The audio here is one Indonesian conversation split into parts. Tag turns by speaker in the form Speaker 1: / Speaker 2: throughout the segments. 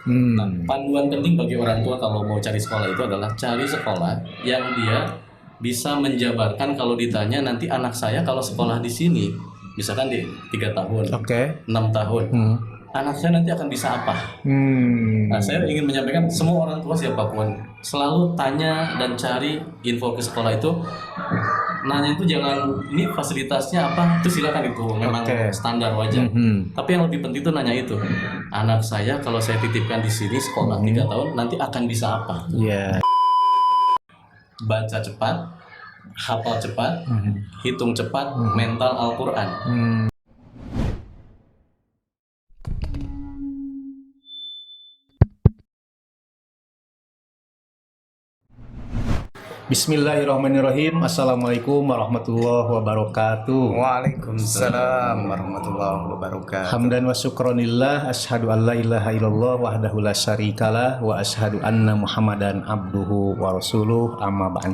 Speaker 1: Nah, panduan penting bagi orang tua kalau mau cari sekolah itu adalah cari sekolah yang dia bisa menjabarkan kalau ditanya nanti anak saya kalau sekolah di sini, misalkan di 3 tahun, 6 tahun, anak saya nanti akan bisa apa? Nah, saya ingin menyampaikan semua orang tua siapapun selalu tanya dan cari info ke sekolah itu. Nanya itu jangan ini fasilitasnya apa, itu silakan, itu memang standar wajar. Tapi yang lebih penting itu nanya itu, anak saya kalau saya titipkan di sini sekolah 3 tahun nanti akan bisa apa? Baca cepat, hafal cepat, hitung cepat, mental Al-Quran.
Speaker 2: Bismillahirrahmanirrahim. Assalamualaikum warahmatullahi wabarakatuh.
Speaker 3: Waalaikumsalam warahmatullahi wabarakatuh.
Speaker 2: Hamdan wa syukronillah, asyhadu an la ilaha illallah wahdahu la syarikalah wa asyhadu anna Muhammadan abduhu wa rasuluh, amma ba'd.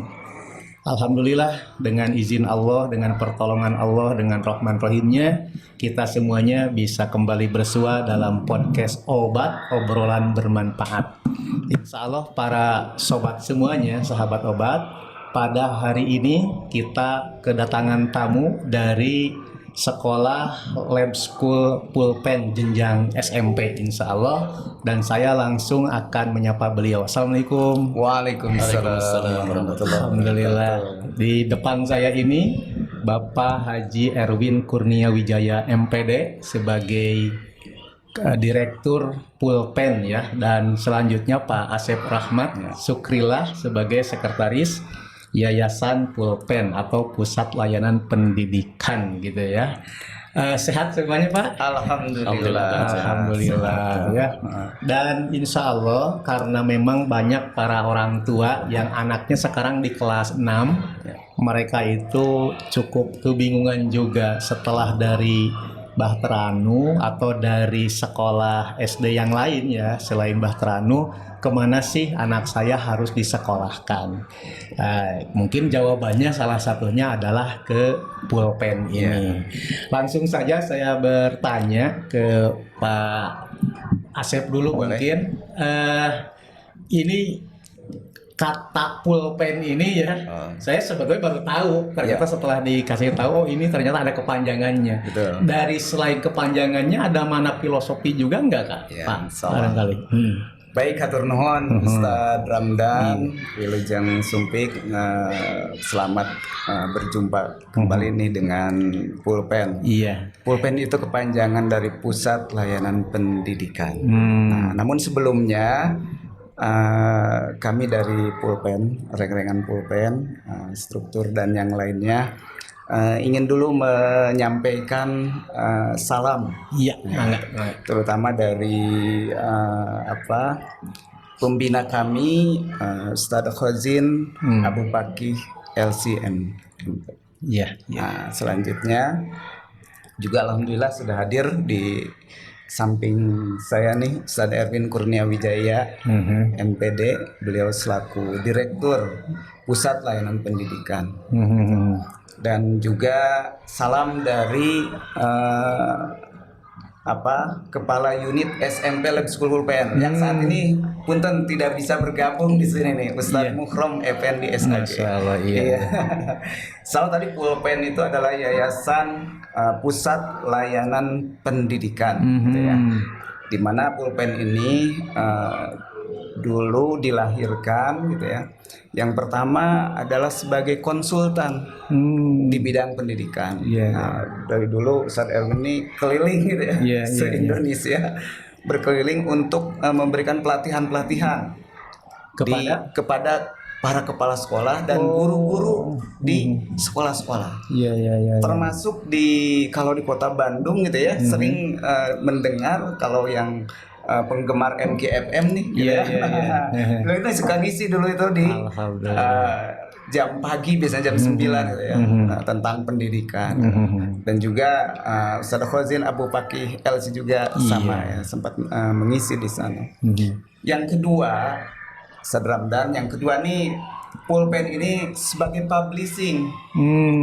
Speaker 2: Alhamdulillah, dengan izin Allah, dengan pertolongan Allah, dengan rahman rahimnya, kita semuanya bisa kembali bersua dalam podcast obrolan bermanfaat. Insya Allah para sobat semuanya, sahabat obat, pada hari ini kita kedatangan tamu dari sekolah Lab School Pulpen jenjang SMP, insya Allah, dan saya langsung akan menyapa beliau. Assalamualaikum.
Speaker 3: Waalaikumsalam warahmatullahi
Speaker 2: Alhamdulillah. Di depan saya ini Bapak Haji Erwin Kurnia Wijaya MPD sebagai Direktur Pulpen ya, dan selanjutnya Pak Asep Rahmat Sukrillah sebagai Sekretaris Yayasan Pulpen atau Pusat Layanan Pendidikan gitu ya. Sehat semuanya Pak? Alhamdulillah ya. Dan insya Allah karena memang banyak para orang tua yang anaknya sekarang di kelas 6, mereka itu cukup kebingungan juga setelah dari Bahteranu atau dari sekolah SD yang lain ya, selain Bahteranu, kemana sih anak saya harus disekolahkan? Mungkin jawabannya salah satunya adalah ke Pulpen ini. Langsung saja saya bertanya ke Pak Asep dulu.
Speaker 3: Boleh.
Speaker 2: Mungkin ini kata pulpen ini ya, saya sebetulnya baru tahu. Ternyata setelah dikasih tahu, oh ini ternyata ada kepanjangannya.
Speaker 3: Betul.
Speaker 2: Dari selain kepanjangannya, ada mana filosofi juga enggak Kak?
Speaker 3: Ya,
Speaker 2: Pak,
Speaker 3: insyaallah.
Speaker 2: barangkali.
Speaker 3: Baik, hatur nuhun Ustaz Ramdan, Wilujeng Sumpik. Selamat berjumpa kembali nih dengan Pulpen.
Speaker 2: Iya.
Speaker 3: Pulpen itu kepanjangan dari Pusat Layanan Pendidikan. Nah, namun sebelumnya kami dari Pulpen, reng-rengan Pulpen, struktur dan yang lainnya ingin dulu menyampaikan salam,
Speaker 2: Iya.
Speaker 3: terutama dari pembina kami, Ustadz Khozin Abu Bakih LCM.
Speaker 2: Iya.
Speaker 3: Nah, selanjutnya juga alhamdulillah sudah hadir di samping saya nih Ustadz Erwin Kurnia Wijaya MPD, beliau selaku Direktur Pusat Layanan Pendidikan. Dan juga salam dari Kepala Unit SMP Lab School Pulpen yang saat ini punten tidak bisa bergabung di sini nih, Ustadz Mukhrom Effendi SHG.
Speaker 2: Masya Allah, iya.
Speaker 3: Salah tadi Pulpen itu adalah Yayasan Pusat Layanan Pendidikan, gitu ya. Di mana Pulpen ini dulu dilahirkan, gitu ya. Yang pertama adalah sebagai konsultan di bidang pendidikan. Nah, dari dulu Ustadz Erwin ini keliling gitu ya, se-Indonesia berkeliling untuk memberikan pelatihan-pelatihan kepada para kepala sekolah dan guru-guru di sekolah-sekolah. Termasuk kalau di Kota Bandung gitu ya, sering mendengar kalau yang penggemar MKFM nih gitu ya. Dulu kita suka ngisi dulu itu di jam pagi, biasanya jam 9 gitu ya, tentang pendidikan. Dan juga Ustadz Khozin Abu Bakih LC juga sama ya, sempat mengisi di sana. Yang kedua, Ustadz Ramdan, yang kedua nih Pulpen ini sebagai publishing,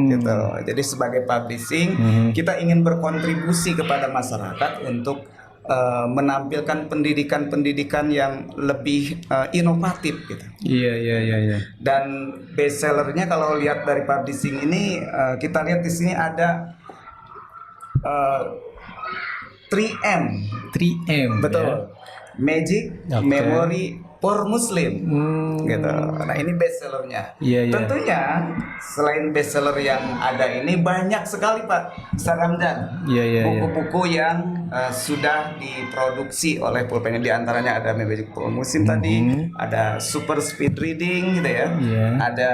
Speaker 3: gitu. Jadi sebagai publishing kita ingin berkontribusi kepada masyarakat untuk menampilkan pendidikan-pendidikan yang lebih inovatif gitu.
Speaker 2: Iya.
Speaker 3: Dan bestsellernya kalau lihat dari publishing ini, kita lihat di sini ada 3M.
Speaker 2: 3M.
Speaker 3: Betul.
Speaker 2: Ya.
Speaker 3: Magic
Speaker 2: Oke.
Speaker 3: Memory for Muslim. Gitu.
Speaker 2: Hmm.
Speaker 3: Nah, ini bestsellernya.
Speaker 2: Iya.
Speaker 3: Tentunya selain bestseller yang ada ini banyak sekali Pak Ustaz Ramdan.
Speaker 2: Iya.
Speaker 3: Buku-buku yang sudah diproduksi oleh pulpen, di antaranya ada Magic for Muslim tadi, ada Super Speed Reading gitu ya.
Speaker 2: Iya.
Speaker 3: Ada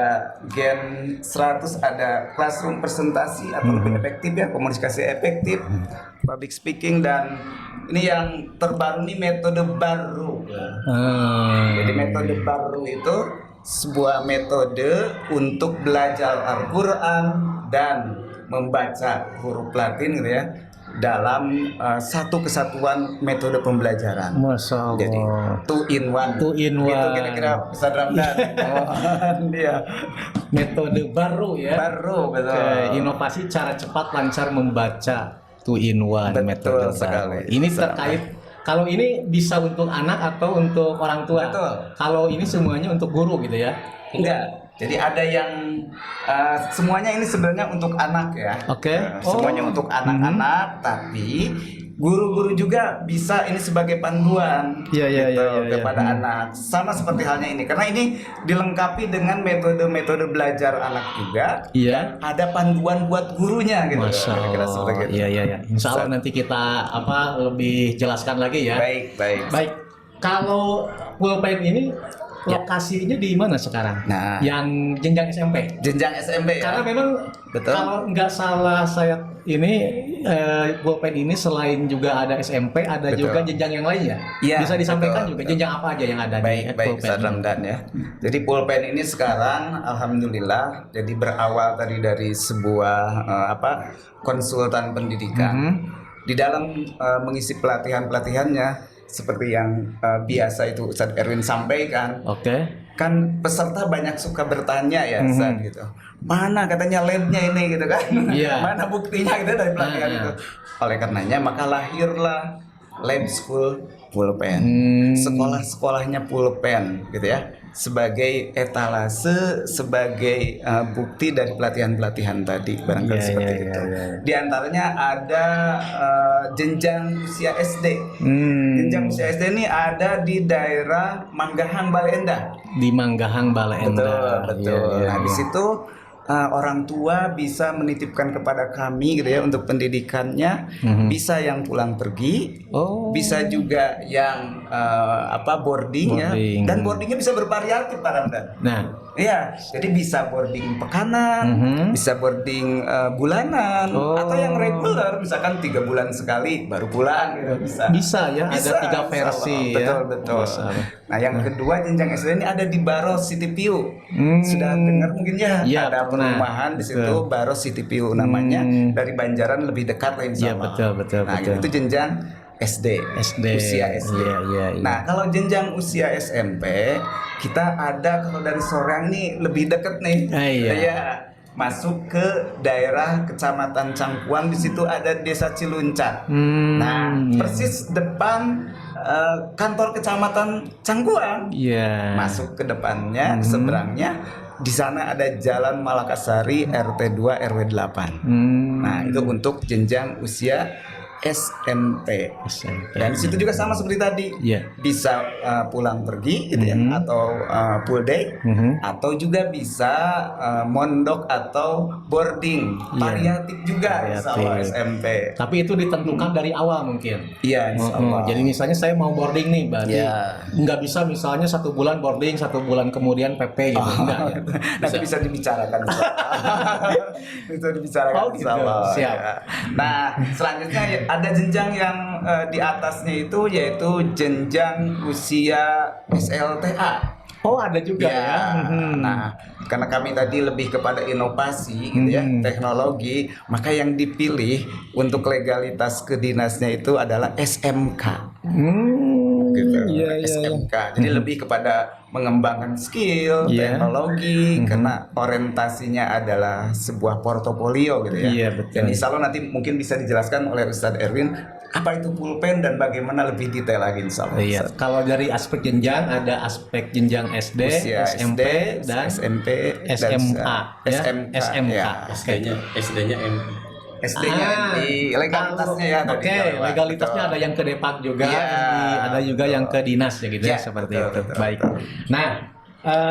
Speaker 3: Gen 100, ada Classroom Presentasi atau lebih efektif ya, komunikasi efektif, public speaking, dan ini yang terbaru nih metode baru. Jadi metode baru itu sebuah metode untuk belajar Al-Quran dan membaca huruf Latin gitu ya, dalam satu kesatuan metode pembelajaran.
Speaker 2: Masya Allah.
Speaker 3: Jadi 2 in 1.
Speaker 2: 2 in 1.
Speaker 3: Gitu kira-kira Ustaz Ramdan. Dia
Speaker 2: Metode baru ya.
Speaker 3: baru, betul.
Speaker 2: Oke, inovasi cara cepat lancar membaca 2 in 1
Speaker 3: Betul
Speaker 2: metode
Speaker 3: sekali.
Speaker 2: baru. Ini terkait, kalau ini bisa untuk anak atau untuk orang tua.
Speaker 3: Betul.
Speaker 2: Kalau ini semuanya untuk guru gitu ya.
Speaker 3: Enggak. Jadi ada yang semuanya ini sebenarnya untuk anak ya.
Speaker 2: Oke.
Speaker 3: Semuanya untuk anak-anak, tapi guru-guru juga bisa ini sebagai panduan
Speaker 2: Iya,
Speaker 3: gitu,
Speaker 2: iya.
Speaker 3: kepada anak. Sama seperti halnya ini, karena ini dilengkapi dengan metode-metode belajar anak juga.
Speaker 2: Iya.
Speaker 3: Ada panduan buat gurunya gitu.
Speaker 2: Masya
Speaker 3: Kira-kira
Speaker 2: Allah.
Speaker 3: seperti itu.
Speaker 2: Iya. Insya Allah nanti kita lebih jelaskan lagi ya.
Speaker 3: Baik.
Speaker 2: Baik. Kalau pulpen ini lokasinya di mana sekarang?
Speaker 3: Nah.
Speaker 2: Yang jenjang SMP.
Speaker 3: Jenjang SMP ya.
Speaker 2: Karena memang
Speaker 3: Betul.
Speaker 2: kalau nggak salah saya ini pulpen ini selain juga ada SMP, ada
Speaker 3: Betul.
Speaker 2: juga jenjang yang lain ya.
Speaker 3: Iya,
Speaker 2: Bisa disampaikan
Speaker 3: betul,
Speaker 2: juga
Speaker 3: betul.
Speaker 2: jenjang apa aja yang ada
Speaker 3: Baik,
Speaker 2: di pulpen
Speaker 3: Ustaz
Speaker 2: ini?
Speaker 3: Ramdan ya. Jadi pulpen ini sekarang alhamdulillah jadi berawal tadi dari sebuah konsultan pendidikan. Di dalam mengisi pelatihan-pelatihannya seperti yang biasa itu Ustaz Erwin sampaikan,
Speaker 2: Oke.
Speaker 3: kan peserta banyak suka bertanya ya Ustaz gitu. Mana katanya labnya ini gitu kan?
Speaker 2: Iya.
Speaker 3: Mana buktinya gitu dari pelatihan itu. Oleh karenanya maka lahirlah Lab School Pulpen. Sekolah-sekolahnya pulpen gitu ya. Sebagai etalase, sebagai bukti dari pelatihan-pelatihan tadi barangkali seperti itu. Di antaranya ada jenjang usia SD. Jenjang usia SD ini ada di daerah Manggahang Baleendah.
Speaker 2: Di Manggahang Baleendah.
Speaker 3: Betul.
Speaker 2: Iya.
Speaker 3: Nah, di situ orang tua bisa menitipkan kepada kami gitu ya untuk pendidikannya. Bisa yang pulang pergi, bisa juga yang boarding ya. Dan boardingnya bisa bervariatif Pak Ramdan.
Speaker 2: Nah,
Speaker 3: Iya, jadi bisa boarding pekanan, bisa boarding bulanan, atau yang reguler, misalkan 3 bulan sekali baru pulang gitu bisa.
Speaker 2: bisa ya,
Speaker 3: Bisa,
Speaker 2: ada 3 versi ya.
Speaker 3: Betul.
Speaker 2: Masya Allah.
Speaker 3: Nah, yang kedua jenjang SD ini ada di Baros City View. Sudah dengar mungkin ya,
Speaker 2: Iya,
Speaker 3: ada
Speaker 2: pernah.
Speaker 3: perumahan di situ
Speaker 2: Betul.
Speaker 3: Baros City View namanya. Dari Banjaran lebih dekat lah insya
Speaker 2: Iya,
Speaker 3: Allah.
Speaker 2: betul.
Speaker 3: Nah, itu jenjang SD, usia SD.
Speaker 2: Iya.
Speaker 3: Nah, kalau jenjang usia SMP, kita ada kalau dari Soreang nih lebih deket nih.
Speaker 2: Iya.
Speaker 3: Masuk ke daerah Kecamatan Cangkuang, di situ ada Desa Ciluncat. Nah, persis depan kantor Kecamatan Cangkuang.
Speaker 2: Iya.
Speaker 3: Masuk ke depannya, ke seberangnya, di sana ada Jalan Malakasari RT 2 RW 8. Nah, itu untuk jenjang usia SMP. Dan di situ juga sama seperti tadi.
Speaker 2: Iya.
Speaker 3: Bisa pulang pergi gitu ya, atau full day, atau juga bisa mondok atau boarding. Variatif juga insya Allah SMP.
Speaker 2: Tapi itu ditentukan dari awal mungkin.
Speaker 3: Iya, insya Allah.
Speaker 2: Jadi misalnya saya mau boarding nih, berarti
Speaker 3: Iya.
Speaker 2: nggak bisa misalnya 1 bulan boarding, 1 bulan kemudian PP gitu. Enggak.
Speaker 3: Nanti bisa dibicarakan. Bisa dibicarakan.
Speaker 2: Oh, gitu.
Speaker 3: insya Allah,
Speaker 2: Siap.
Speaker 3: ya. Nah, selanjutnya ada jenjang yang di atasnya itu yaitu jenjang usia SLTA.
Speaker 2: Oh, ada juga ya.
Speaker 3: Nah, karena kami tadi lebih kepada inovasi gitu ya, teknologi, maka yang dipilih untuk legalitas kedinasnya itu adalah SMK. Gitu. SMK. Jadi lebih kepada mengembangkan skill, teknologi, karena orientasinya adalah sebuah portofolio gitu ya.
Speaker 2: Iya, betul.
Speaker 3: Dan insya Allah nanti mungkin bisa dijelaskan oleh Ustadz Erwin apa itu pulpen dan bagaimana lebih detail lagi insya Allah.
Speaker 2: Iya, kalau dari aspek jenjang ada aspek jenjang SD,
Speaker 3: Usia
Speaker 2: SMP,
Speaker 3: SD,
Speaker 2: dan
Speaker 3: SMP,
Speaker 2: SMA, ya?
Speaker 3: SMK,
Speaker 2: SMK.
Speaker 3: ya.
Speaker 1: SD-nya M.
Speaker 3: SD-nya di legalitasnya ya.
Speaker 2: Oke,
Speaker 3: tadi Jawa.
Speaker 2: legalitasnya
Speaker 3: Betul.
Speaker 2: ada yang ke Depak juga,
Speaker 3: Iya,
Speaker 2: ada juga yang ke dinas ya gitu ya,
Speaker 3: Iya,
Speaker 2: seperti
Speaker 3: betul,
Speaker 2: itu.
Speaker 3: betul.
Speaker 2: Baik. Nah,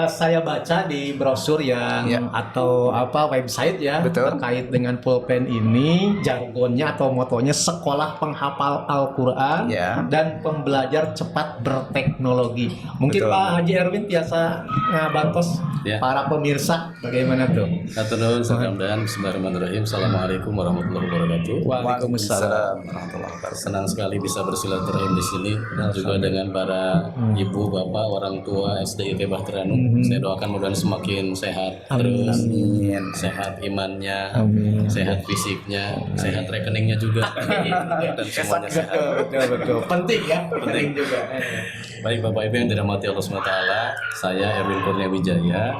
Speaker 2: saya baca di brosur yang
Speaker 3: Iya.
Speaker 2: atau apa website ya
Speaker 3: Betul.
Speaker 2: terkait dengan pulpen ini, jargonnya atau motonya sekolah penghafal Al-Qur'an
Speaker 3: Iya.
Speaker 2: dan pembelajar cepat berteknologi. Mungkin
Speaker 3: Betul.
Speaker 2: Pak Haji Erwin biasa bantos
Speaker 1: Ya.
Speaker 2: para pemirsa bagaimana tuh?
Speaker 1: Atur nuhun sakamdaan. Bismillahirrahmanirrahim. Assalamualaikum warahmatullahi wabarakatuh.
Speaker 2: Waalaikumsalam.
Speaker 3: warahmatullahi wabarakatuh.
Speaker 1: Senang sekali bisa bersilaturahim di sini dan juga dengan para ibu, bapak, orang tua SDIT Bahtera Anu. Saya doakan mudah-mudahan semakin sehat terus,
Speaker 3: Amin.
Speaker 1: sehat imannya,
Speaker 2: Amin.
Speaker 1: sehat fisiknya, sehat rekeningnya juga, dan semuanya sehat.
Speaker 2: Betul. Penting ya, penting juga.
Speaker 1: Baik Bapak Ibu yang dirahmati Allah SWT, saya Erwin Kurnia Wijaya.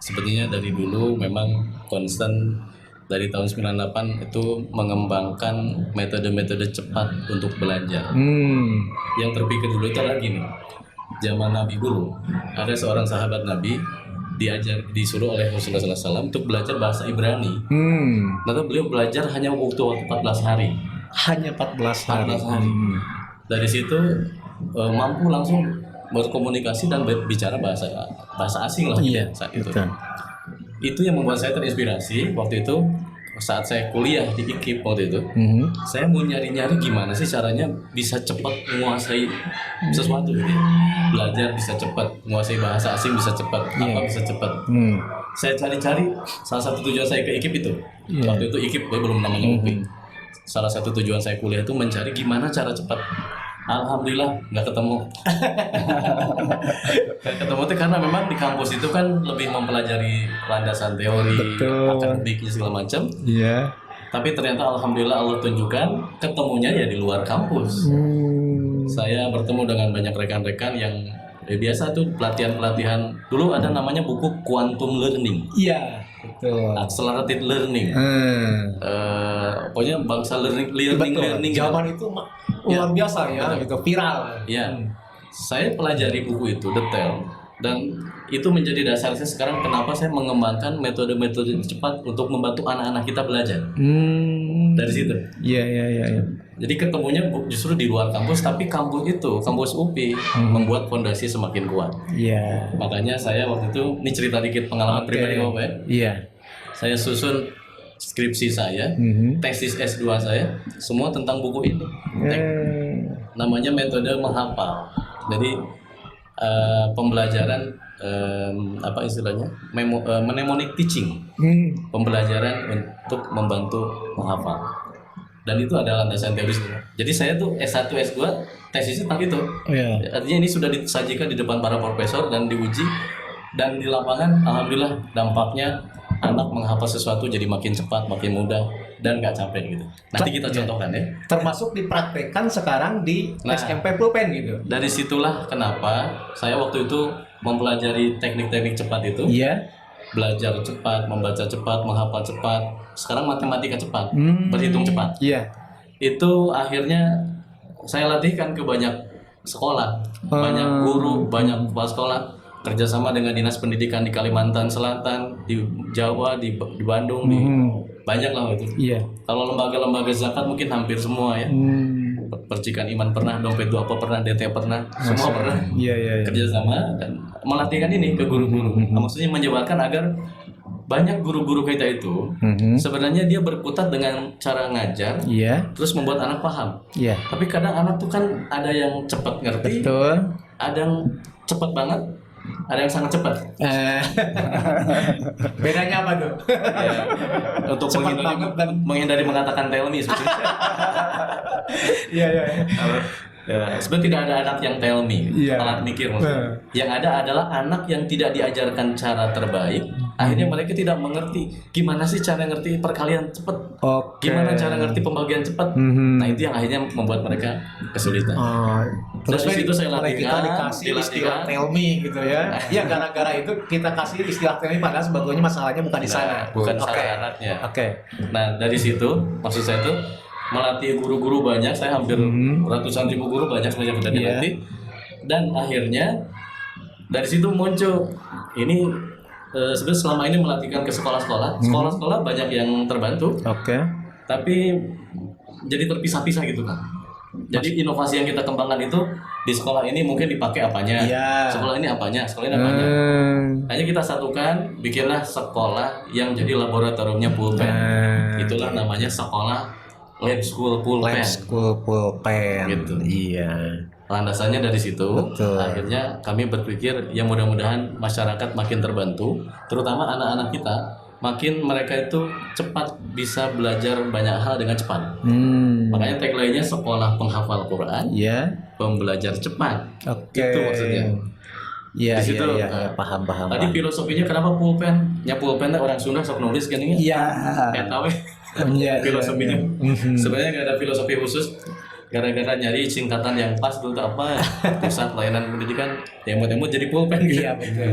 Speaker 1: Sepertinya dari dulu memang concern dari tahun 98 itu mengembangkan metode-metode cepat untuk belajar. Yang terpikir dulu itu lagi nih, zaman Nabi dulu ada seorang sahabat Nabi disuruh oleh Rasulullah SAW untuk belajar bahasa Ibrani. Lalu beliau belajar hanya waktu 14 hari.
Speaker 2: Hanya 14 hari.
Speaker 1: 14 hari. Dari situ mampu langsung berkomunikasi dan bicara bahasa asing lah
Speaker 2: Iya,
Speaker 1: saat itu.
Speaker 2: betul.
Speaker 1: Itu yang membuat saya terinspirasi waktu itu saat saya kuliah di IKIP waktu itu. Saya mau nyari-nyari gimana sih caranya bisa cepat menguasai sesuatu gitu ya. Belajar bisa cepat, menguasai bahasa asing bisa cepat, apa bisa cepat. Saya cari-cari, salah satu tujuan saya ke IKIP itu. Waktu itu IKIP belum namanya UPI. Salah satu tujuan saya kuliah itu mencari gimana cara cepat. Alhamdulillah nggak ketemu. Nggak ketemu tuh karena memang di kampus itu kan lebih mempelajari landasan teori,
Speaker 2: Betul.
Speaker 1: akademiknya segala macam.
Speaker 2: Iya.
Speaker 1: Tapi ternyata alhamdulillah Allah tunjukkan ketemunya ya di luar kampus. Saya bertemu dengan banyak rekan-rekan yang biasa tuh pelatihan-pelatihan. Dulu ada namanya buku Quantum Learning,
Speaker 2: Iya, betul.
Speaker 1: Accelerated Learning. Pokoknya bangsa learning.
Speaker 2: Zaman itu luar biasa ya,
Speaker 1: Betul.
Speaker 2: gitu viral.
Speaker 1: Ya, saya pelajari buku itu detail dan itu menjadi dasar saya sekarang kenapa saya mengembangkan metode-metode cepat untuk membantu anak-anak kita belajar. Dari situ.
Speaker 2: Iya.
Speaker 1: Jadi ketemunya justru di luar kampus, tapi kampus UPI membuat fondasi semakin kuat.
Speaker 2: Iya.
Speaker 1: Makanya saya waktu itu, ini cerita dikit pengalaman pribadi Bapak ya.
Speaker 2: Iya.
Speaker 1: Saya susun skripsi saya, tesis S2 saya, semua tentang buku ini. Namanya metode menghafal. Jadi pembelajaran apa istilahnya? Mnemonic teaching. Pembelajaran untuk membantu menghafal. Dan itu adalah landasan teori. Jadi saya tuh S1, S2 tesisnya tentang itu. Artinya ini sudah disajikan di depan para profesor dan diuji, dan di lapangan alhamdulillah dampaknya anak menghafal sesuatu jadi makin cepat, makin mudah, dan nggak capek gitu. Nanti kita contohkan ya.
Speaker 2: Termasuk dipraktekkan sekarang di
Speaker 1: Nah.
Speaker 2: SMP Pulpen gitu.
Speaker 1: Dari situlah kenapa saya waktu itu mempelajari teknik-teknik cepat itu.
Speaker 2: Iya.
Speaker 1: Belajar cepat, membaca cepat, menghafal cepat. Sekarang matematika cepat, berhitung cepat.
Speaker 2: Iya.
Speaker 1: Itu akhirnya saya latihkan ke banyak sekolah, banyak guru, banyak kepala sekolah, kerjasama dengan dinas pendidikan di Kalimantan Selatan, di Jawa, di Bandung, di banyak lah itu.
Speaker 2: Iya.
Speaker 1: Kalau lembaga-lembaga zakat mungkin hampir semua ya. Percikan Iman pernah, Dompet Duafa pernah, DT pernah, semua pernah.
Speaker 2: Iya.
Speaker 1: Kerjasama dan melatihkan ini ke guru-guru. Maksudnya menyebarkan agar banyak guru-guru kita itu sebenarnya dia berkutat dengan cara ngajar,
Speaker 2: Iya.
Speaker 1: terus membuat anak paham.
Speaker 2: Iya.
Speaker 1: Tapi kadang anak tuh kan ada yang cepat ngerti,
Speaker 2: Betul.
Speaker 1: ada yang cepat banget, ada yang sangat cepat.
Speaker 2: Bedanya apa tuh?
Speaker 1: Ya, untuk
Speaker 2: Cepat banget dan-
Speaker 1: menghindari mengatakan tell me sebetulnya.
Speaker 2: Iya.
Speaker 1: Ya, sebenarnya tidak ada anak yang tell me,
Speaker 2: Iya.
Speaker 1: alat mikir maksudnya. Yang ada adalah anak yang tidak diajarkan cara terbaik. Akhirnya mereka tidak mengerti gimana sih cara ngerti perkalian cepat,
Speaker 2: Oke.
Speaker 1: gimana cara ngerti pembagian cepat. Nah itu yang akhirnya membuat mereka kesulitan.
Speaker 2: Terus
Speaker 1: Dari situ saya
Speaker 2: mulai kita
Speaker 1: latihkan,
Speaker 2: dikasih
Speaker 1: dilatihkan.
Speaker 2: istilah tell me gitu ya. Iya, gara-gara itu kita kasih istilah tell me padahal sebetulnya masalahnya bukan di sana.
Speaker 1: Bukan
Speaker 2: Oke.
Speaker 1: salah anaknya.
Speaker 2: Oke.
Speaker 1: Nah dari situ maksud saya tuh melatih guru-guru banyak, saya hampir ratusan ribu guru banyak sebenarnya sudah dilatih. Dan akhirnya dari situ muncul ini sebenarnya selama ini melatihkan ke sekolah-sekolah, sekolah-sekolah banyak yang terbantu,
Speaker 2: Oke.
Speaker 1: tapi jadi terpisah-pisah gitu kan. Jadi inovasi yang kita kembangkan itu di sekolah ini mungkin dipakai apanya,
Speaker 2: Iya.
Speaker 1: sekolah ini apanya, sekolah ini apanya. Hanya kita satukan, bikinlah sekolah yang jadi laboratoriumnya pulpen. Itulah namanya sekolah lab school pulpen.
Speaker 2: Lab school pulpen.
Speaker 1: Gitu.
Speaker 2: Iya.
Speaker 1: Landasannya dari situ.
Speaker 2: Betul.
Speaker 1: Akhirnya kami berpikir ya mudah-mudahan masyarakat makin terbantu, terutama anak-anak kita, makin mereka itu cepat bisa belajar banyak hal dengan cepat. Makanya tagline-nya sekolah penghafal Quran,
Speaker 2: Iya.
Speaker 1: pembelajar cepat.
Speaker 2: Oke.
Speaker 1: Itu maksudnya.
Speaker 2: Iya,
Speaker 1: Di situ,
Speaker 2: iya, paham.
Speaker 1: Tadi filosofinya kenapa pulpen? Ya pulpen teh orang Sunda sok nulis kan ini.
Speaker 2: Iya.
Speaker 1: Eta we.
Speaker 2: Iya.
Speaker 1: Filosofinya. Sebenarnya nggak ada filosofi khusus. Gara-gara nyari singkatan yang pas dulu tuh apa? Pusat Layanan Pendidikan. Emot-emot jadi pulpen gitu.
Speaker 2: Iya, betul.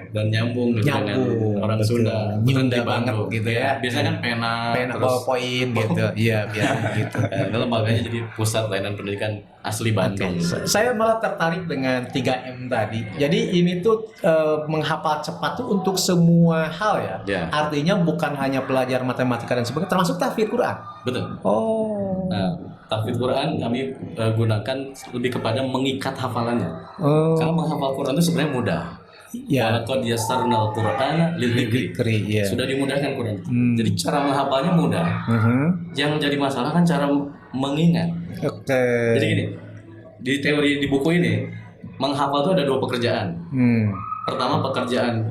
Speaker 1: Dan nyambung gitu dengan orang
Speaker 2: betul.
Speaker 1: Sunda.
Speaker 2: Nyunda
Speaker 1: Betul,
Speaker 2: banget
Speaker 1: dibantu.
Speaker 2: gitu ya.
Speaker 1: Biasanya kan pena terus
Speaker 2: ballpoint gitu. Iya, biasa gitu.
Speaker 1: itu lembaganya jadi Pusat Layanan Pendidikan asli Bandung.
Speaker 2: Saya malah tertarik dengan 3M tadi. Jadi ini tuh menghafal cepat tuh untuk semua hal ya.
Speaker 1: Ya.
Speaker 2: Artinya bukan hanya belajar matematika dan sebagainya, termasuk tahfidz Quran.
Speaker 1: Betul.
Speaker 2: Oh.
Speaker 1: Nah, tahfidz Quran kami gunakan lebih kepada mengikat hafalannya. Karena menghafal Quran itu sebenarnya mudah.
Speaker 2: Ya.
Speaker 1: Walaqad yassarnal Qur'ana lil dzikri.
Speaker 2: Iya.
Speaker 1: Sudah dimudahkan Quran. Jadi cara menghafalnya mudah. Yang jadi masalah kan cara mengingat.
Speaker 2: Oke.
Speaker 1: Jadi gini, di teori di buku ini menghafal itu ada 2 pekerjaan. Pertama pekerjaan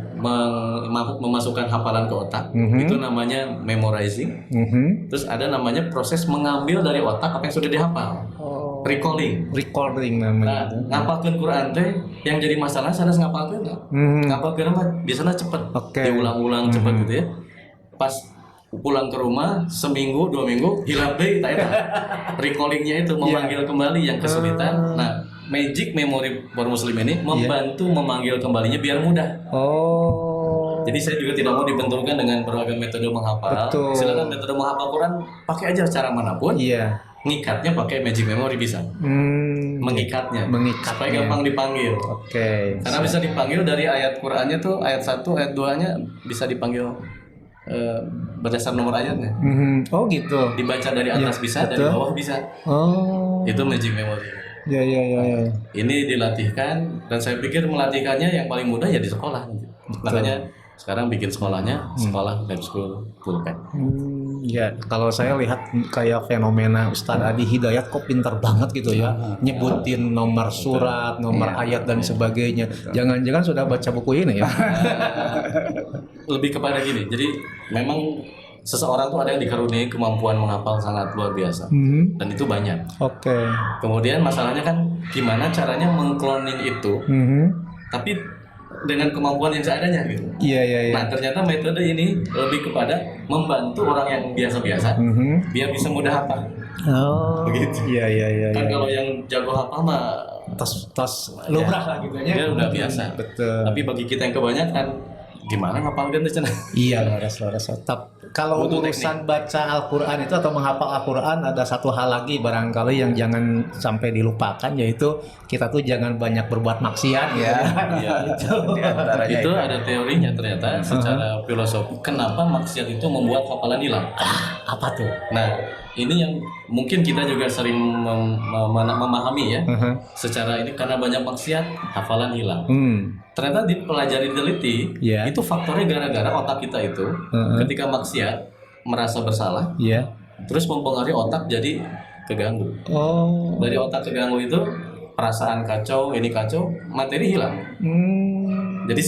Speaker 1: memasukkan hafalan ke otak, itu namanya memorizing. Terus ada namanya proses mengambil dari otak apa yang sudah dihafal, recalling.
Speaker 2: Recording
Speaker 1: Nah,
Speaker 2: namanya.
Speaker 1: ngapalkeun Quran teh yang jadi masalah sanes ngapalkeun. Ngapalkeun mah biasanya cepet,
Speaker 2: Oke.
Speaker 1: diulang-ulang cepet gitu ya. Pas pulang ke rumah seminggu 2 minggu hilang deh eta. Recallingnya itu memanggil kembali yang kesulitan. Nah, Magic Memory for Muslim ini membantu memanggil kembalinya biar mudah. Jadi saya juga tidak mau dibenturkan dengan berbagai metode menghafal.
Speaker 2: Betul.
Speaker 1: Silakan metode menghafal Quran pakai aja cara manapun.
Speaker 2: Iya.
Speaker 1: Ngikatnya pakai Magic Memory bisa. Mengikatnya. Supaya gampang dipanggil.
Speaker 2: Oke.
Speaker 1: Karena bisa dipanggil dari ayat Qurannya tuh ayat 1, ayat 2-nya bisa dipanggil berdasar nomor ayatnya.
Speaker 2: Oh gitu.
Speaker 1: Dibaca dari atas bisa, dari bawah bisa. Itu Magic Memory.
Speaker 2: Ya.
Speaker 1: Ini dilatihkan dan saya pikir melatihkannya yang paling mudah ya di sekolah. Makanya sekarang bikin sekolahnya sekolah lab school pulpen.
Speaker 2: Ya, kalau saya lihat kayak fenomena Ustadz Adi Hidayat kok pinter banget gitu ya, nyebutin nomor surat, nomor ayat dan sebagainya. Jangan-jangan sudah baca buku ini ya?
Speaker 1: Lebih kepada gini, jadi memang seseorang tuh ada yang dikaruniai kemampuan menghafal sangat luar biasa, dan itu banyak.
Speaker 2: Oke.
Speaker 1: Kemudian masalahnya kan gimana caranya mengcloning itu, tapi dengan kemampuan yang seadanya gitu.
Speaker 2: Iya.
Speaker 1: Nah ternyata metode ini lebih kepada membantu orang yang biasa-biasa biar bisa mudah hafal.
Speaker 2: Oh.
Speaker 1: Begitu.
Speaker 2: Iya.
Speaker 1: Kan kalau yang jago hafal mah
Speaker 2: Tas lumrah lah gitu ya.
Speaker 1: dia udah biasa.
Speaker 2: Betul.
Speaker 1: Tapi bagi kita yang kebanyakan gimana ngapalkan tuh cenah?
Speaker 2: Iya, laras. Kalau
Speaker 1: Butuh
Speaker 2: urusan baca Al-Quran itu atau menghafal Al-Quran ada satu hal lagi barangkali yang jangan sampai dilupakan, yaitu kita tuh jangan banyak berbuat maksiat ya.
Speaker 1: Iya. Itu ada teorinya ternyata secara filosofi kenapa maksiat itu membuat hafalan hilang.
Speaker 2: Apa tuh?
Speaker 1: Nah, ini yang mungkin kita juga sering memahami ya. Secara ini karena banyak maksiat hafalan hilang. Ternyata dipelajari teliti itu faktornya gara-gara otak kita itu ketika maksiat merasa bersalah, terus mempengaruhi otak jadi keganggu. Dari otak keganggu itu perasaan kacau, ini kacau, materi hilang. Jadi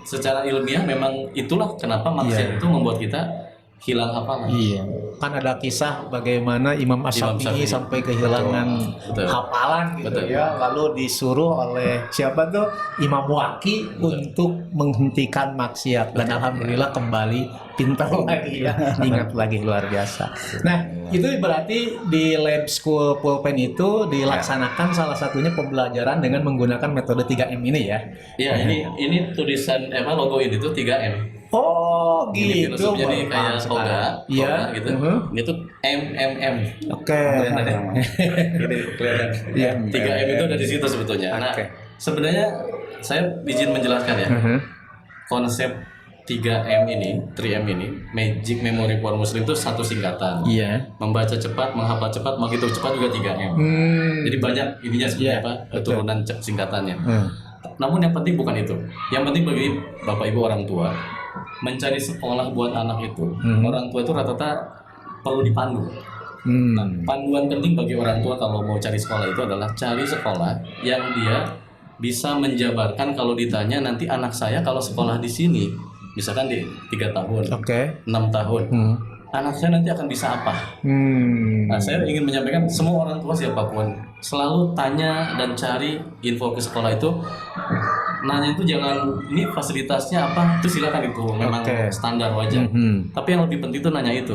Speaker 1: secara ilmiah memang itulah kenapa maksiat itu membuat kita hilang hafalan.
Speaker 2: Iya. Kan ada kisah bagaimana Imam Asy-Syafi'i sampai kehilangan hafalan gitu.
Speaker 1: Betul.
Speaker 2: Ya, lalu disuruh oleh siapa tuh Imam Waqi untuk menghentikan maksiat dan alhamdulillah kembali pintar lagi ya, ingat lagi, luar biasa. Nah, itu berarti di lab school pulpen itu dilaksanakan salah satunya pembelajaran dengan menggunakan metode 3M ini ya.
Speaker 1: Iya, ini tulisan logo ini tuh 3M.
Speaker 2: Oh,
Speaker 1: Ini
Speaker 2: gitu.
Speaker 1: filosofinya nih kayak toga,
Speaker 2: Iya.
Speaker 1: gitu.
Speaker 2: Mhm.
Speaker 1: Ini tuh MMM.
Speaker 2: Oke.
Speaker 1: Ini kelihatan.
Speaker 2: Iya.
Speaker 1: 3M itu dari situ sebetulnya. Nah,
Speaker 2: Oke.
Speaker 1: sebenarnya saya izin menjelaskan ya.
Speaker 2: Mhm.
Speaker 1: Konsep 3M ini, 3M ini, Magic Memory for Muslim itu satu singkatan.
Speaker 2: Iya.
Speaker 1: Membaca cepat, menghafal cepat, menghitung cepat juga 3M. Jadi banyak ininya sebenarnya
Speaker 2: Iya,
Speaker 1: apa?
Speaker 2: betul.
Speaker 1: Turunan singkatannya.
Speaker 2: Hmm.
Speaker 1: Namun yang penting bukan itu. Yang penting bagi Bapak Ibu orang tua mencari sekolah buat anak itu. Orang tua itu rata-rata perlu dipandu. Nah, panduan penting bagi orang tua kalau mau cari sekolah itu adalah cari sekolah yang dia bisa menjabarkan kalau ditanya nanti anak saya kalau sekolah di sini, misalkan di 3 tahun,
Speaker 2: Oke.
Speaker 1: 6 tahun, anak saya nanti akan bisa apa? Nah, saya ingin menyampaikan semua orang tua siapapun selalu tanya dan cari info ke sekolah itu. Nanya itu jangan ini fasilitasnya apa, itu silakan, itu memang
Speaker 2: Oke.
Speaker 1: standar wajar. Tapi yang lebih penting itu nanya itu,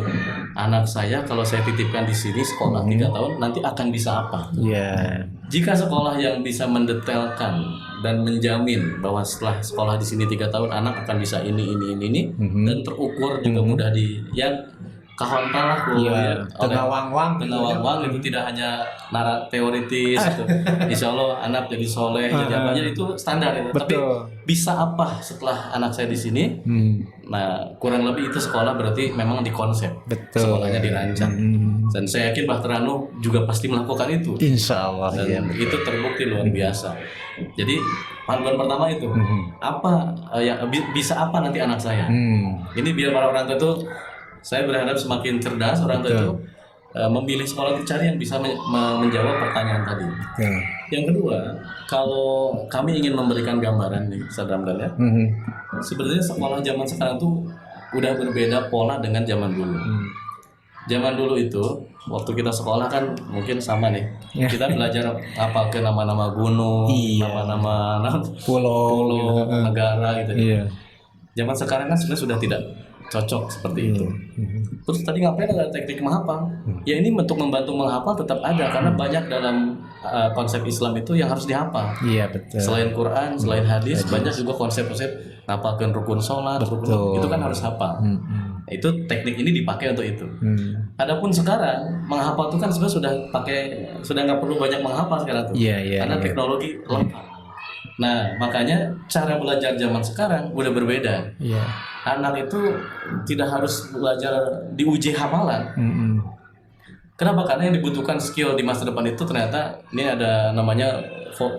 Speaker 1: anak saya kalau saya titipkan di sini sekolah 3 tahun nanti akan bisa apa?
Speaker 2: Iya.
Speaker 1: Jika sekolah yang bisa mendetailkan dan menjamin bahwa setelah sekolah di sini 3 tahun anak akan bisa ini dan terukur juga mudah di yang kahontal lah
Speaker 2: Iya. Tengah-wang-wang.
Speaker 1: Tengah-wang itu tidak hanya teoritis itu. Insya Allah anak jadi soleh jadi apa aja itu standar itu. Tapi
Speaker 2: Betul.
Speaker 1: bisa apa setelah anak saya di sini? Nah, kurang lebih itu sekolah berarti memang dikonsep.
Speaker 2: Betul.
Speaker 1: Sekolahnya dirancang. Dan saya yakin Bah Terano juga pasti melakukan itu.
Speaker 2: Insya Allah.
Speaker 1: Dan
Speaker 2: Iya.
Speaker 1: itu terbukti luar biasa. Jadi panduan pertama itu apa yang bisa apa nanti anak saya? Ini biar para orang tua itu, saya berharap semakin cerdas orang tua itu memilih sekolah itu cari yang bisa menjawab pertanyaan tadi. Yang kedua, kalau kami ingin memberikan gambaran nih, Ustaz Ramdan ya, sebenarnya sekolah zaman sekarang tuh udah berbeda pola dengan zaman dulu. Zaman dulu itu waktu kita sekolah kan mungkin sama nih. Kita belajar apa ke nama-nama gunung,
Speaker 2: Iya.
Speaker 1: nama-nama
Speaker 2: Pulau.
Speaker 1: negara gitu.
Speaker 2: Iya.
Speaker 1: Zaman sekarang kan sebenarnya sudah tidak cocok seperti itu. Terus tadi ngapain ada teknik menghafal? Ya ini untuk membantu menghafal tetap ada karena banyak dalam konsep Islam itu yang harus dihafal.
Speaker 2: Iya, betul.
Speaker 1: Selain Quran, selain hadis, banyak juga konsep-konsep ngapalkan rukun sholat, rukun, itu kan harus hafal. Itu teknik ini dipakai untuk itu. Adapun sekarang menghafal itu kan sebenarnya sudah nggak perlu banyak menghafal sekarang tuh.
Speaker 2: Iya,
Speaker 1: Karena teknologi lengkap. Nah, makanya cara belajar zaman sekarang udah berbeda.
Speaker 2: Iya.
Speaker 1: Anak itu tidak harus belajar diuji hafalan. Kenapa? Karena yang dibutuhkan skill di masa depan itu ternyata ini ada namanya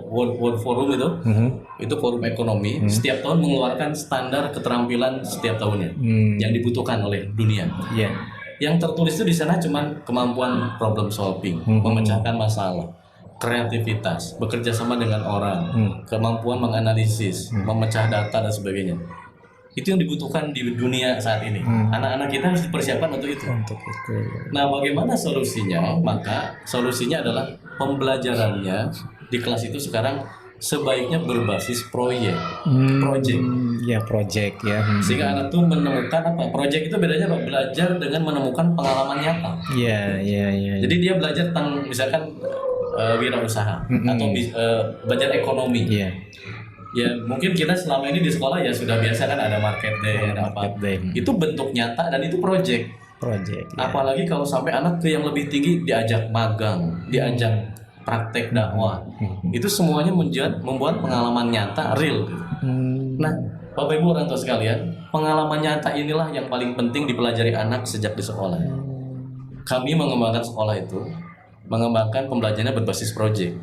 Speaker 1: World Forum itu forum ekonomi setiap tahun mengeluarkan standar keterampilan setiap tahunnya yang dibutuhkan oleh dunia.
Speaker 2: Iya.
Speaker 1: Yang tertulis itu di sana cuma kemampuan problem solving, memecahkan masalah, kreativitas, bekerja sama dengan orang, kemampuan menganalisis, memecah data dan sebagainya. Itu yang dibutuhkan di dunia saat ini. Anak-anak kita harus dipersiapkan untuk itu. Nah, bagaimana solusinya? Maka solusinya adalah pembelajarannya di kelas itu sekarang sebaiknya berbasis project.
Speaker 2: Ya, project ya.
Speaker 1: Sehingga anak tuh menemukan apa? Project itu bedanya apa? Belajar dengan menemukan pengalaman nyata.
Speaker 2: Iya.
Speaker 1: Jadi dia belajar tentang misalkan wirausaha atau belajar ekonomi.
Speaker 2: Iya.
Speaker 1: Ya mungkin kita selama ini di sekolah ya sudah biasa kan ada market day, ada apa. Itu bentuk nyata dan itu project.
Speaker 2: Ya.
Speaker 1: Apalagi kalau sampai anak ke yang lebih tinggi diajak magang, diajak praktek dakwah. Itu semuanya membuat pengalaman nyata real. Nah, Bapak Ibu orang tua sekalian, pengalaman nyata inilah yang paling penting dipelajari anak sejak di sekolah. Kami mengembangkan sekolah itu, mengembangkan pembelajarannya berbasis project.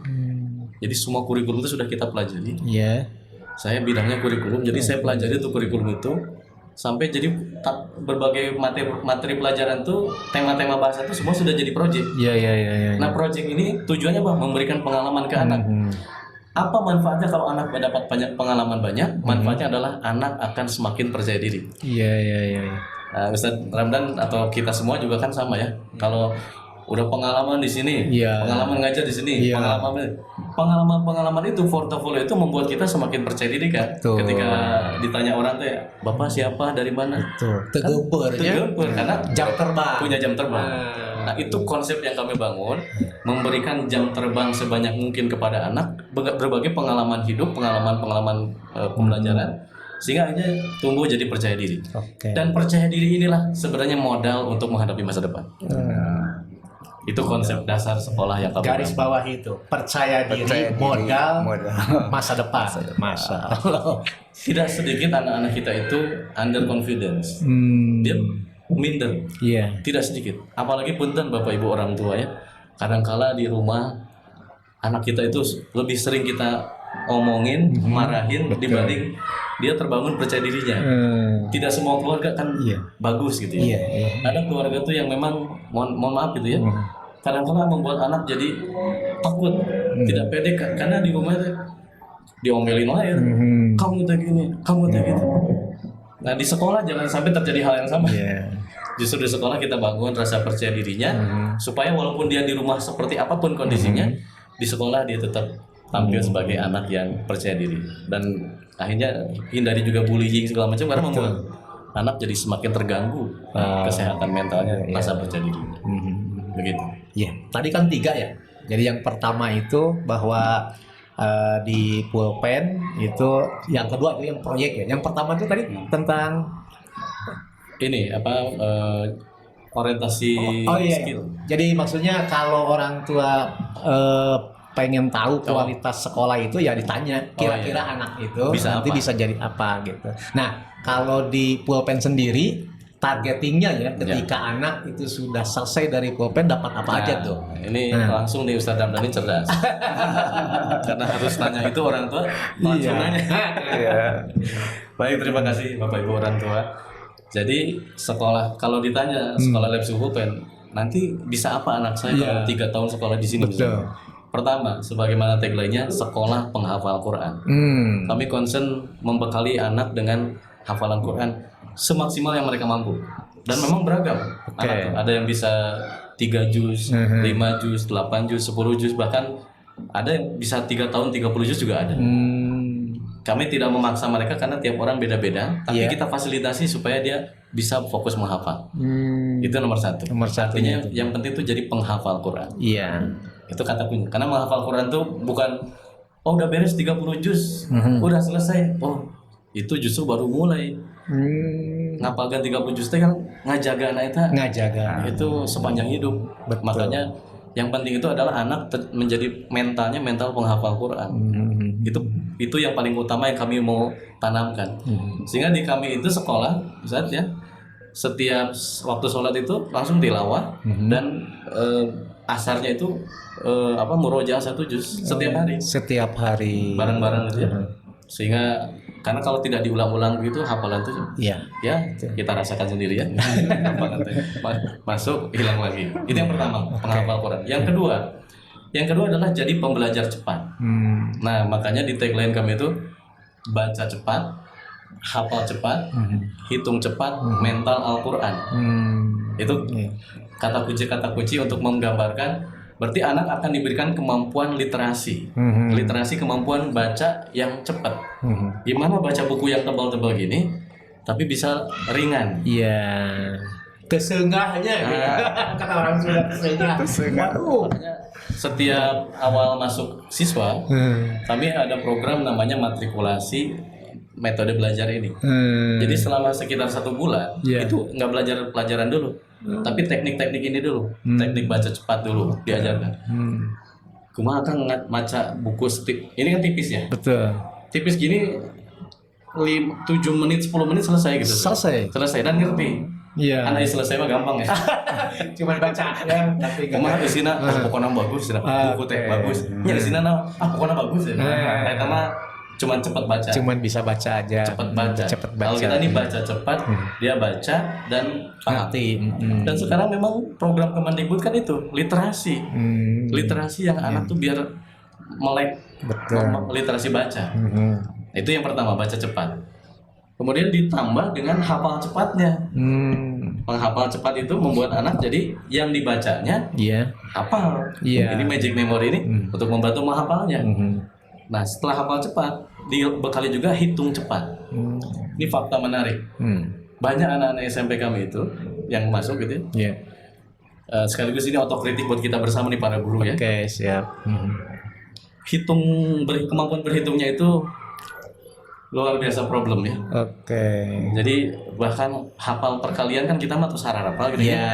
Speaker 1: Jadi semua kurikulum itu sudah kita pelajari.
Speaker 2: Iya.
Speaker 1: Saya bidangnya kurikulum, jadi saya pelajari tuh kurikulum itu sampai jadi berbagai materi pelajaran tuh tema-tema bahasa itu semua sudah jadi project.
Speaker 2: Iya.
Speaker 1: Nah, project ini tujuannya apa? Memberikan pengalaman ke anak. Apa manfaatnya kalau anak mendapat banyak pengalaman banyak? Manfaatnya adalah anak akan semakin percaya diri.
Speaker 2: Iya.
Speaker 1: Nah, Ustaz Ramdan atau kita semua juga kan sama ya. Kalau udah pengalaman di sini, pengalaman ngajar di sini, pengalaman itu portofolio itu membuat kita semakin percaya diri kan. Ketika ditanya orang tuh ya, Bapak siapa, dari mana?
Speaker 2: Tegempur
Speaker 1: karena
Speaker 2: jam terbang.
Speaker 1: Punya jam terbang. Nah, itu konsep yang kami bangun, memberikan jam terbang sebanyak mungkin kepada anak, berbagai pengalaman hidup, pengalaman pembelajaran sehingga akhirnya tumbuh jadi percaya diri.
Speaker 2: Oke.
Speaker 1: Dan percaya diri inilah sebenarnya modal untuk menghadapi masa depan. Itu konsep dasar sekolah yang kami
Speaker 2: Garis
Speaker 1: bangun.
Speaker 2: bawah itu percaya diri,
Speaker 3: Percaya diri,
Speaker 2: modal
Speaker 3: modal.
Speaker 2: masa depan. Masa Allah.
Speaker 1: Tidak sedikit anak-anak kita itu under confidence. Dia minder.
Speaker 2: Iya.
Speaker 1: Tidak sedikit. Apalagi punten Bapak Ibu orang tua ya. Kadangkala di rumah anak kita itu lebih sering kita omongin, marahin dibanding dia terbangun percaya dirinya. Tidak semua keluarga kan
Speaker 2: Iya.
Speaker 1: bagus gitu
Speaker 2: Iya,
Speaker 1: ya.
Speaker 2: iya.
Speaker 1: Ada keluarga tuh yang memang mohon maaf gitu ya. Kadang-kala membuat anak jadi takut, tidak pede karena di rumah itu diomelin lahir. Kamu tak gini, kamu tak gitu. Nah di sekolah jangan sampai terjadi hal yang sama.
Speaker 2: Iya.
Speaker 1: Justru di sekolah kita bangun rasa percaya dirinya supaya walaupun dia di rumah seperti apapun kondisinya, di sekolah dia tetap tampil sebagai anak yang percaya diri dan akhirnya hindari juga bullying segala macam karena membuat anak jadi semakin terganggu kesehatan mentalnya, rasa percaya dirinya. Begitu.
Speaker 2: Iya. Tadi kan 3 ya. Jadi yang pertama itu bahwa di pulpen itu, yang kedua itu yang proyek ya. Yang pertama itu tadi tentang
Speaker 1: Ini orientasi
Speaker 2: iya.
Speaker 1: skill.
Speaker 2: Jadi maksudnya kalau orang tua pengen tahu kualitas sekolah itu ya ditanya kira-kira anak itu
Speaker 1: Bisa
Speaker 2: nanti
Speaker 1: apa?
Speaker 2: bisa jadi apa gitu. Nah, kalau di pulpen sendiri targetingnya ya ketika anak itu sudah selesai dari pulpen dapat apa aja tuh?
Speaker 1: Ini langsung nih Ustadz Ramdhani cerdas. Karena harus nanya itu orang tua langsung nanya. Baik, terima kasih Bapak Ibu orang tua. Jadi sekolah kalau ditanya sekolah lab pulpen nanti bisa apa anak saya kalau 3 tahun sekolah di sini?
Speaker 2: Betul.
Speaker 1: Pertama, sebagaimana tagline-nya sekolah penghafal Quran. Kami concern membekali anak dengan hafalan Quran semaksimal yang mereka mampu. Dan memang beragam. Anak ada yang bisa 3 juz, 5 juz, 8 juz, 10 juz, bahkan ada yang bisa 3 tahun 30 juz juga ada. Kami tidak memaksa mereka karena tiap orang beda-beda, tapi kita fasilitasi supaya dia bisa fokus menghafal. Itu nomor 1.
Speaker 2: Nomor satunya
Speaker 1: Artinya yang penting itu jadi penghafal Quran.
Speaker 2: Iya.
Speaker 1: Itu kata kunci. Karena menghafal Quran tuh bukan udah beres 30 juz, udah selesai. Oh, itu justru baru mulai. Ngapalkan 30 juz teh kan ngajaga anak itu
Speaker 2: Ngajaga.
Speaker 1: itu sepanjang hidup. Makanya yang penting itu adalah anak menjadi mental penghafal Quran. Itu yang paling utama yang kami mau tanamkan. Sehingga di kami itu sekolah, Ustaz ya, setiap waktu sholat itu langsung tilawah dan asarnya itu murojaah 1 juz setiap hari.
Speaker 2: Setiap hari.
Speaker 1: Bareng-bareng gitu ya. Sehingga karena kalau tidak diulang-ulang begitu hafalan itu
Speaker 2: Iya.
Speaker 1: ya kita rasakan sendiri ya. Masuk hilang lagi. Itu yang pertama, penghafal Quran. Yang kedua adalah jadi pembelajar cepat. Nah, makanya di tagline kami itu baca cepat, hafal cepat, hitung cepat, mental Al-Qur'an. Itu kata kunci untuk menggambarkan berarti anak akan diberikan kemampuan literasi. Literasi kemampuan baca yang cepat. Gimana baca buku yang tebal-tebal gini tapi bisa ringan.
Speaker 2: Iya. Kesengahnya kata orang Sunda, kesengah. Waduh.
Speaker 1: Setiap awal masuk siswa, kami ada program namanya matrikulasi metode belajar ini. Jadi selama sekitar 1 bulan itu nggak belajar pelajaran dulu, tapi teknik-teknik ini dulu, teknik baca cepat dulu diajarkan. Kumaha kan baca buku ini kan tipis ya,
Speaker 2: Betul.
Speaker 1: tipis gini 7 menit 10 menit selesai gitu. Selesai dan ngerti.
Speaker 2: Iya.
Speaker 1: Anak selesai mah gampang ya.
Speaker 2: Cuman baca ya, tapi
Speaker 1: Kumaha di sini pokoknya bagus, buku teh bagus. Ya di sini pokoknya bagus ya. Eta mah cuman cepat baca.
Speaker 2: Cuman bisa baca aja.
Speaker 1: Cepat baca. Kalau kita ini baca cepat, dia baca dan paham. Dan sekarang memang program Kemendikbud kan itu literasi. Literasi yang anak tuh biar melek.
Speaker 2: Betul.
Speaker 1: Literasi baca. Itu yang pertama, baca cepat. Kemudian ditambah dengan hafal cepatnya. Penghafal cepat itu membuat anak jadi yang dibacanya hafal. Ini magic memory ini untuk membantu menghafalnya. Nah, setelah hafal cepat, dibekali juga hitung cepat. Ini fakta menarik. Banyak anak-anak SMP kami itu yang masuk gitu ya. Sekaligus ini otokritik buat kita bersama nih para guru ya.
Speaker 2: Oke, siap.
Speaker 1: Kemampuan berhitungnya itu luar biasa problem ya.
Speaker 2: Oke.
Speaker 1: Jadi bahkan hafal perkalian kan kita mah tuh sarap hafal gitu
Speaker 2: Iya.
Speaker 1: ya.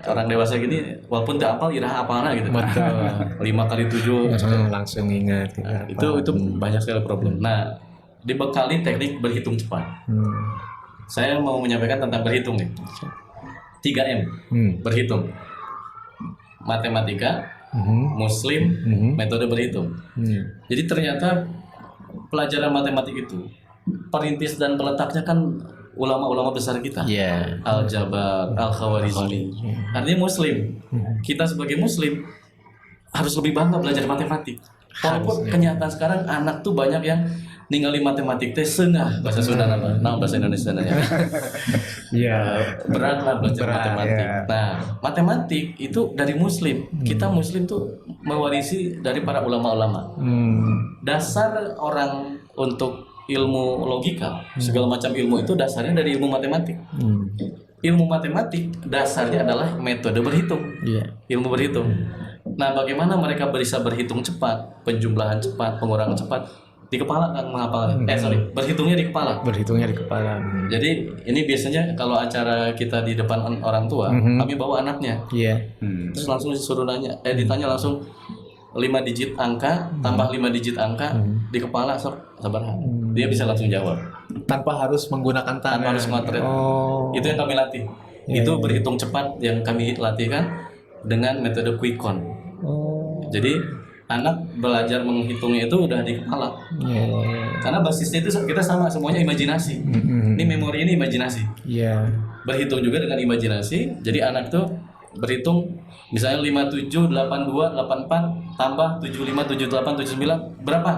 Speaker 1: Orang dewasa gini walaupun tidak hafal iraha hafalna gitu.
Speaker 2: Betul.
Speaker 1: 5 kali 7
Speaker 2: Langsung ingat.
Speaker 1: itu banyak sekali problem. Nah, dibekali teknik berhitung cepat. Saya mau menyampaikan tentang berhitung nih. 3M. Berhitung. Matematika, Muslim, metode berhitung. Jadi ternyata pelajaran matematik itu perintis dan peletaknya kan ulama-ulama besar kita.
Speaker 2: Iya.
Speaker 1: Al-Jabar, Al-Khawarizmi. Artinya Muslim. Kita sebagai Muslim harus lebih bangga belajar matematik. Walaupun kenyataan sekarang anak tuh banyak yang ninggalin matematik teh seunah bahasa Sunda nama, bahasa Indonesia nanya.
Speaker 2: Iya.
Speaker 1: Berat lah belajar
Speaker 2: Berat,
Speaker 1: matematik.
Speaker 2: ya.
Speaker 1: Nah, matematik itu dari Muslim. Kita Muslim tuh mewarisi dari para ulama-ulama. Dasar orang untuk ilmu logika, segala macam ilmu itu dasarnya dari ilmu matematik. Ilmu matematik dasarnya adalah metode berhitung.
Speaker 2: Iya.
Speaker 1: Ilmu berhitung. Nah, bagaimana mereka bisa berhitung cepat, penjumlahan cepat, pengurangan cepat di kepala kan menghafalnya. Berhitungnya di kepala.
Speaker 2: Berhitungnya di kepala.
Speaker 1: Jadi ini biasanya kalau acara kita di depan orang tua, kami bawa anaknya.
Speaker 2: Iya.
Speaker 1: Terus langsung disuruh nanya, ditanya langsung 5 digit angka tambah 5 digit angka di kepala sabar. Dia bisa langsung jawab
Speaker 2: Tanpa harus menggunakan tangan.
Speaker 1: tanpa harus ngotret.
Speaker 2: Oh.
Speaker 1: Itu yang kami latih. Itu berhitung cepat yang kami latihkan dengan metode quick count.
Speaker 2: Oh.
Speaker 1: Jadi anak belajar menghitungnya itu udah di kepala.
Speaker 2: Iya.
Speaker 1: Karena basisnya itu kita sama semuanya imajinasi. Ini memori ini imajinasi.
Speaker 2: Iya.
Speaker 1: Berhitung juga dengan imajinasi. Jadi anak tuh berhitung misalnya 57 82 84 tambah 75 78 79 berapa?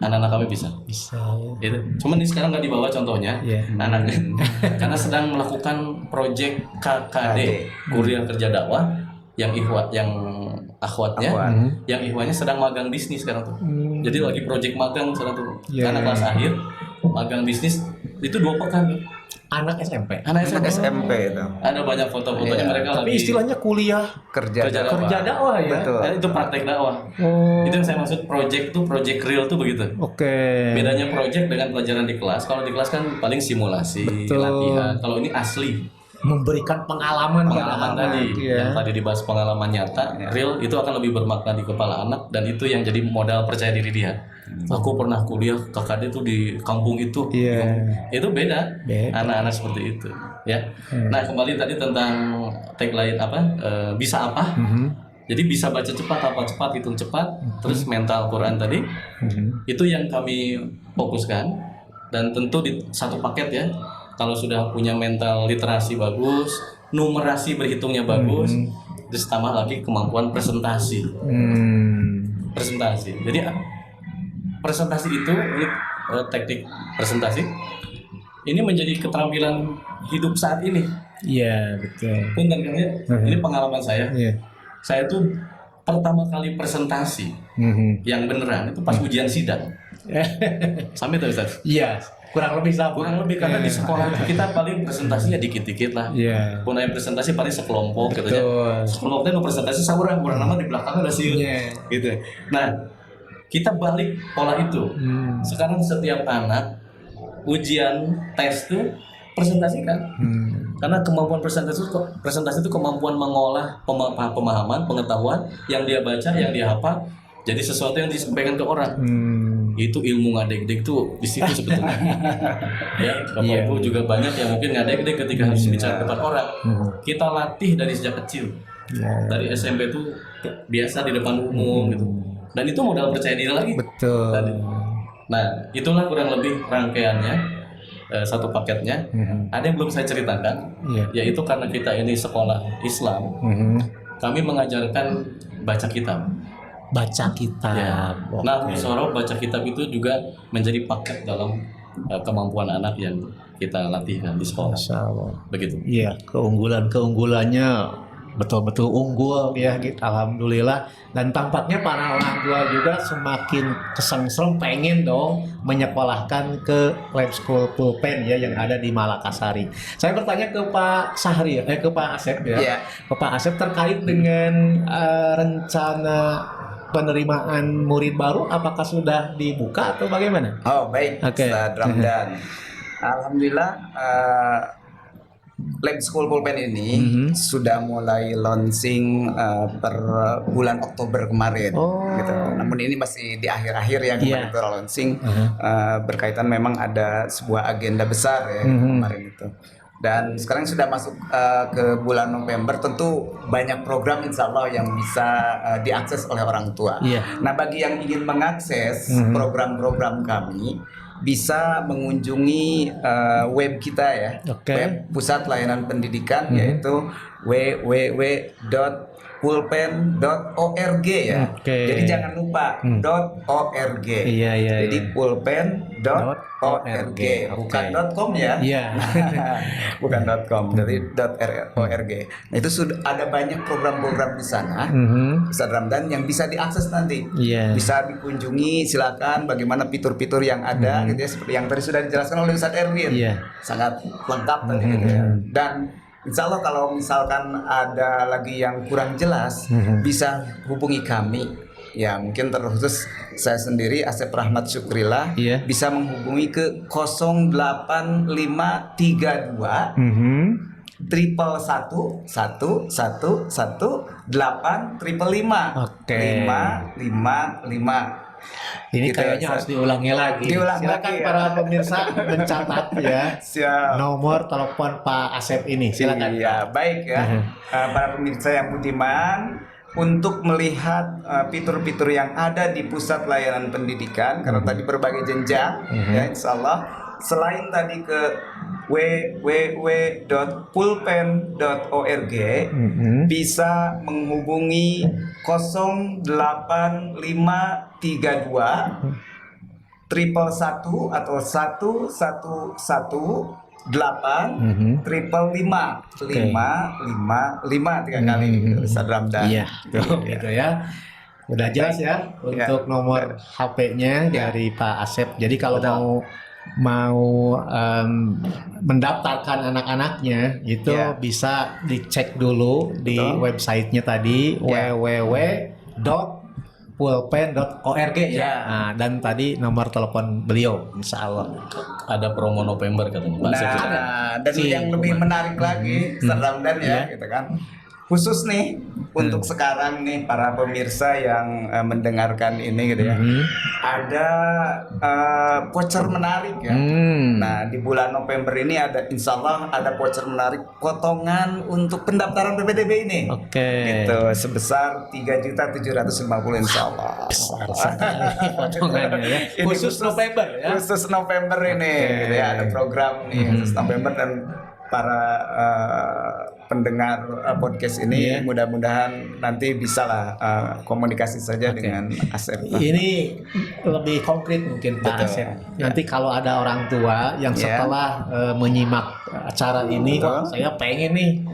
Speaker 1: Anak-anak kami bisa. Itu. Cuman ini sekarang nggak dibawa contohnya.
Speaker 2: Iya.
Speaker 1: Anak karena sedang melakukan proyek KKD, kuliah kerja dakwah yang akhwatnya, yang ikhwannya sedang magang bisnis sekarang tuh. Jadi lagi proyek magang sekarang tuh.
Speaker 2: Iya.
Speaker 1: Karena kelas akhir magang bisnis itu 2 pekan.
Speaker 2: Anak SMP.
Speaker 1: Anak
Speaker 3: SMP itu.
Speaker 1: ada banyak foto-fotonya mereka
Speaker 2: Tapi
Speaker 1: lagi
Speaker 2: istilahnya kuliah
Speaker 3: Kerja
Speaker 1: kerja
Speaker 2: dakwah ya.
Speaker 3: Betul.
Speaker 1: itu praktek dakwah.
Speaker 2: Oh.
Speaker 1: Itu yang saya maksud project tuh project real tuh begitu.
Speaker 2: Oke.
Speaker 1: Bedanya project dengan pelajaran di kelas. Kalau di kelas kan paling simulasi,
Speaker 2: Betul.
Speaker 1: latihan. Kalau ini asli.
Speaker 2: Memberikan pengalaman
Speaker 1: Pengalaman tadi
Speaker 2: ya.
Speaker 1: yang tadi dibahas pengalaman nyata, real itu akan lebih bermakna di kepala anak dan itu yang jadi modal percaya diri dia. Aku pernah kuliah KKD tuh di kampung itu.
Speaker 2: Iya.
Speaker 1: Itu beda.
Speaker 2: Beda.
Speaker 1: Anak-anak seperti itu, ya. Nah, kembali tadi tentang tagline apa? Bisa apa? Jadi bisa baca cepat, hafal cepat, hitung cepat, terus mental Quran tadi. Itu yang kami fokuskan dan tentu di satu paket ya. Kalau sudah punya mental literasi bagus, numerasi berhitungnya bagus, terus tambah lagi kemampuan presentasi. Presentasi. Jadi presentasi itu ini teknik presentasi ini menjadi keterampilan hidup saat ini.
Speaker 2: Iya, betul.
Speaker 1: Punten kan ya? Ini pengalaman saya.
Speaker 2: Iya.
Speaker 1: Saya tuh pertama kali presentasi yang beneran itu pas ujian sidang. Sampai tuh Ustaz?
Speaker 2: Iya, kurang lebih sama.
Speaker 1: Kurang lebih karena di sekolah kita paling presentasinya dikit-dikit lah.
Speaker 2: Iya.
Speaker 1: Pun presentasi paling sekelompok gitu ya.
Speaker 2: Betul.
Speaker 1: Sekelompoknya nu presentasi saurang, kurang nama di belakang udah sih.
Speaker 2: Iya.
Speaker 1: Gitu. Nah, kita balik pola itu. Sekarang setiap anak ujian tes tuh presentasikan. Karena kemampuan presentasi itu kemampuan mengolah pemahaman, pengetahuan yang dia baca, yang dia hafal jadi sesuatu yang disampaikan ke orang. Itu ilmu ngadeg-deg tuh di situ sebetulnya. Ya, Bapak Ibu juga banyak yang mungkin ngadeg-deg ketika harus bicara depan orang. Kita latih dari sejak kecil. Dari SMP tuh biasa di depan umum gitu. Dan itu modal percaya diri lagi.
Speaker 2: Betul.
Speaker 1: Tadi. Nah, itulah kurang lebih rangkaiannya. Satu paketnya. Ada yang belum saya ceritakan, yaitu karena kita ini sekolah Islam, kami mengajarkan baca kitab.
Speaker 2: Baca kitab.
Speaker 1: Ya. Nah, musyarah baca kitab itu juga menjadi paket dalam kemampuan anak yang kita latihkan di sekolah.
Speaker 2: Masya Allah.
Speaker 1: Begitu.
Speaker 2: Iya, keunggulannya betul-betul unggul ya gitu. Alhamdulillah. Dan tampaknya para orang tua juga semakin kesengsem pengen dong menyekolahkan ke Lab School Pulpen ya yang ada di Malakasari. Saya bertanya ke Pak Sahri ke Pak Asep ya.
Speaker 3: Iya.
Speaker 2: Ke Pak Asep terkait dengan rencana penerimaan murid baru apakah sudah dibuka atau bagaimana?
Speaker 3: Oh baik,
Speaker 2: Oke.
Speaker 3: Ustaz Ramdan. Alhamdulillah Lab School Pulpen ini sudah mulai launching per bulan Oktober kemarin.
Speaker 2: Oh.
Speaker 3: Gitu. Namun ini masih di akhir-akhir yang kemarin itu launching berkaitan memang ada sebuah agenda besar ya kemarin itu. Dan sekarang sudah masuk ke bulan November, tentu banyak program insya Allah yang bisa diakses oleh orang tua. Nah bagi yang ingin mengakses program-program kami, bisa mengunjungi web kita ya, web Pusat Layanan Pendidikan yaitu www.pulpen.org ya. Jadi jangan lupa .org. Jadi pulpen.org, bukan .com ya. Bukan .com, jadi .org. Nah itu sudah ada banyak program-program di sana, Ustaz Ramdan, yang bisa diakses nanti. Bisa dikunjungi, silakan bagaimana fitur-fitur yang ada gitu ya, seperti yang tadi sudah dijelaskan oleh Ustaz Erwin. Sangat lengkap tadi gitu ya. Dan insya Allah kalau misalkan ada lagi yang kurang jelas, bisa hubungi kami. Ya mungkin terkhusus saya sendiri Asep Rahmat Syukrillah bisa menghubungi ke 08532 triple 1111855
Speaker 2: Ini
Speaker 3: gitu,
Speaker 2: kayaknya harus diulangi lagi. Silakan
Speaker 3: lagi,
Speaker 2: para pemirsa mencatat ya. Nomor telepon Pak Asep ini. Silakan.
Speaker 3: Iya, baik ya. Para pemirsa yang budiman, untuk melihat fitur-fitur yang ada di Pusat Layanan Pendidikan, karena tadi berbagai jenjang ya insya Allah, selain tadi ke www.pulpen.org bisa menghubungi 08532 triple 1 atau 111 8 triple 5 tiga kali Ustaz Ramdan.
Speaker 2: Gitu ya. Udah jelas ya untuk nomor HP-nya dari Pak Asep. Jadi kalau mau mendaftarkan anak-anaknya itu bisa dicek dulu di websitenya tadi www.pulpen.org ya. Nah, dan tadi nomor telepon beliau, insya Allah.
Speaker 1: Ada promo November katanya Pak.
Speaker 3: Dan yang lebih menarik lagi, Ustaz Ramdan ya, gitu kan. Khusus nih untuk sekarang nih para pemirsa yang mendengarkan ini gitu ya. Ada voucher menarik ya. Nah, di bulan November ini ada insya Allah ada voucher menarik potongan untuk pendaftaran PPDB ini. Gitu sebesar 3.750.000 insya Allah.
Speaker 2: Potongannya ya. Khusus November ya.
Speaker 3: Khusus November ini gitu ya, ada program nih khusus November, dan para pendengar podcast ini mudah-mudahan nanti bisalah komunikasi saja dengan Asep.
Speaker 2: Ini lebih konkret mungkin Pak Asep. Nanti kalau ada orang tua yang setelah menyimak acara ini, saya pengen nih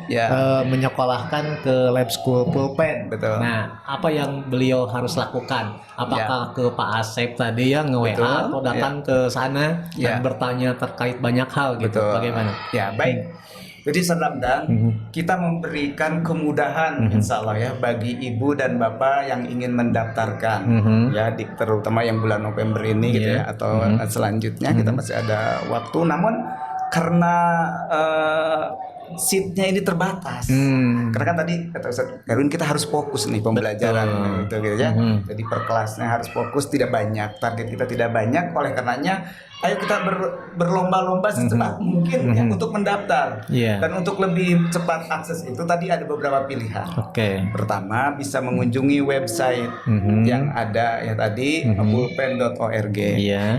Speaker 2: menyekolahkan ke Lab School Pulpen. Nah, apa yang beliau harus lakukan? Apakah ke Pak Asep tadi yang nge-WA atau datang ke sana dan bertanya terkait banyak hal gitu? Bagaimana?
Speaker 3: Ya, baik. Jadi Ustaz Ramdan, kita memberikan kemudahan insya Allah ya bagi ibu dan bapak yang ingin mendaftarkan ya terutama yang bulan November ini gitu ya, atau selanjutnya kita masih ada waktu, namun karena seatnya ini terbatas. Karena kan tadi kata Ustaz Erwin kita harus fokus nih pembelajaran gitu ya. Jadi per kelasnya harus fokus, tidak banyak, target kita tidak banyak, oleh karenanya ayo kita berlomba-lomba secepat mungkin ya, untuk mendaftar. Dan untuk lebih cepat akses itu tadi ada beberapa pilihan. Pertama bisa mengunjungi website yang ada ya tadi pulpen.org.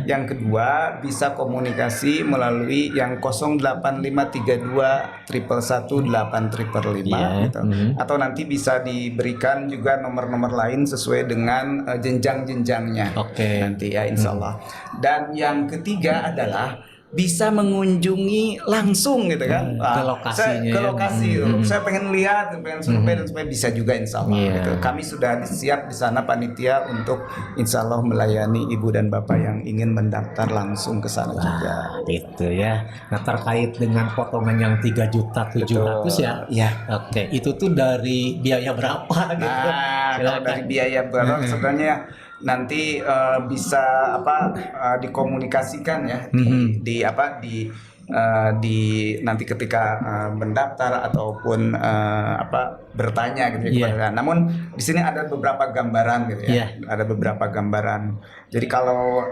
Speaker 3: Yang kedua bisa komunikasi melalui yang 08532 111 gitu. Atau nanti bisa diberikan juga nomor-nomor lain sesuai dengan jenjang-jenjangnya nanti ya insya Allah. Dan yang ketiga adalah bisa mengunjungi langsung gitu kan.
Speaker 2: Ke lokasinya
Speaker 3: Ke
Speaker 2: ya.
Speaker 3: lokasi saya pengen lihat, pengen survei dan supaya bisa juga insya Allah gitu. Kami sudah siap di sana panitia untuk insya Allah melayani ibu dan bapak yang ingin mendaftar langsung ke sana juga.
Speaker 2: Gitu ya. Nah, terkait dengan potongan yang 3.700.000 ya.
Speaker 3: Iya.
Speaker 2: Oke, itu tuh dari biaya berapa gitu?
Speaker 3: Nah, kalau
Speaker 2: Silakan.
Speaker 3: dari biaya berapa sebenarnya nanti bisa dikomunikasikan ya di nanti ketika mendaftar ataupun bertanya gitu ya kepada. Namun di sini ada beberapa gambaran gitu ya. Ada beberapa gambaran. Jadi kalau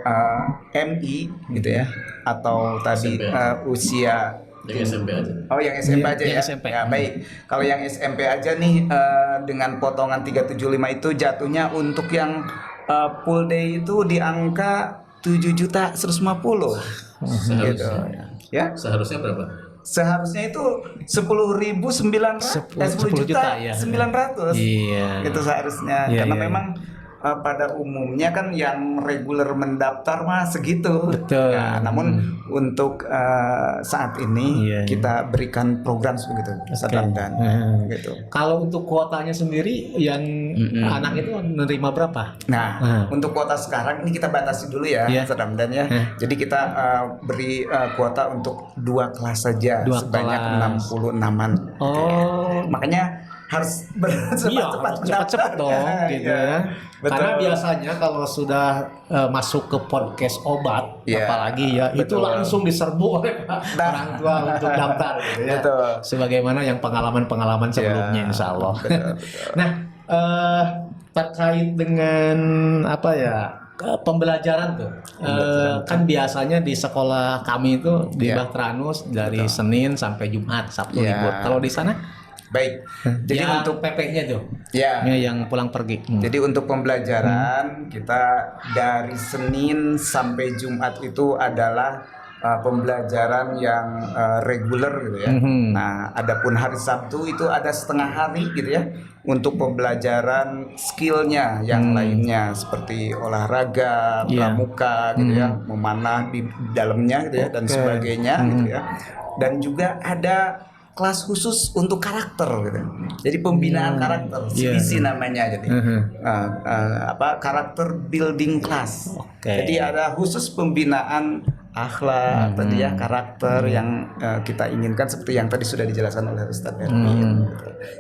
Speaker 3: MI gitu ya atau tadi usia
Speaker 1: Yang SMP aja.
Speaker 3: Oh, yang SMP aja
Speaker 2: yang
Speaker 3: ya.
Speaker 2: SMP.
Speaker 3: Ya, baik. Kalau yang SMP aja nih dengan potongan 375 itu jatuhnya untuk yang full day itu di angka 7.150.000. Gitu. Ya.
Speaker 1: Seharusnya berapa?
Speaker 3: Seharusnya itu 10.900 10 juta
Speaker 2: ya.
Speaker 3: 900.
Speaker 2: Iya.
Speaker 3: Itu seharusnya
Speaker 2: Iya,
Speaker 3: karena
Speaker 2: iya,
Speaker 3: memang pada umumnya kan yang reguler mendaftar mah segitu.
Speaker 2: Betul.
Speaker 3: Ya, namun untuk saat ini kita berikan program begitu, dan gitu.
Speaker 2: Kalau untuk kuotanya sendiri yang anak itu menerima berapa?
Speaker 3: Nah, untuk kuota sekarang ini kita batasi dulu ya, Sadam dan ya. Jadi kita beri kuota untuk 2 kelas saja sebanyak 66-an.
Speaker 2: Oh,
Speaker 3: makanya harus
Speaker 2: cepat-cepat dong gitu ya.
Speaker 3: Betul.
Speaker 2: Karena biasanya kalau sudah masuk ke podcast obat, apalagi ya itu langsung diserbu oleh orang tua untuk daftar gitu ya.
Speaker 3: Betul.
Speaker 2: Sebagaimana yang pengalaman-pengalaman sebelumnya, insya Allah.
Speaker 3: Betul.
Speaker 2: Nah, terkait dengan apa ya? Pembelajaran tuh kan biasanya di sekolah kami itu di Bahtranus dari Senin sampai Jumat, Sabtu libur. Kalau di sana?
Speaker 3: Baik. Jadi untuk
Speaker 2: PP-nya tuh, yang pulang pergi.
Speaker 3: Jadi untuk pembelajaran kita dari Senin sampai Jumat itu adalah pembelajaran yang reguler gitu ya. Nah, adapun hari Sabtu itu ada setengah hari gitu ya untuk pembelajaran skillnya yang lainnya seperti olahraga, pramuka gitu ya, memanah di dalamnya gitu ya dan sebagainya gitu ya. Dan juga ada kelas khusus untuk karakter gitu. Jadi pembinaan karakter, CBC namanya jadi. Karakter building class. Jadi ada khusus pembinaan akhlak tadi ya, karakter yang kita inginkan seperti yang tadi sudah dijelaskan oleh Ustadz Erwin.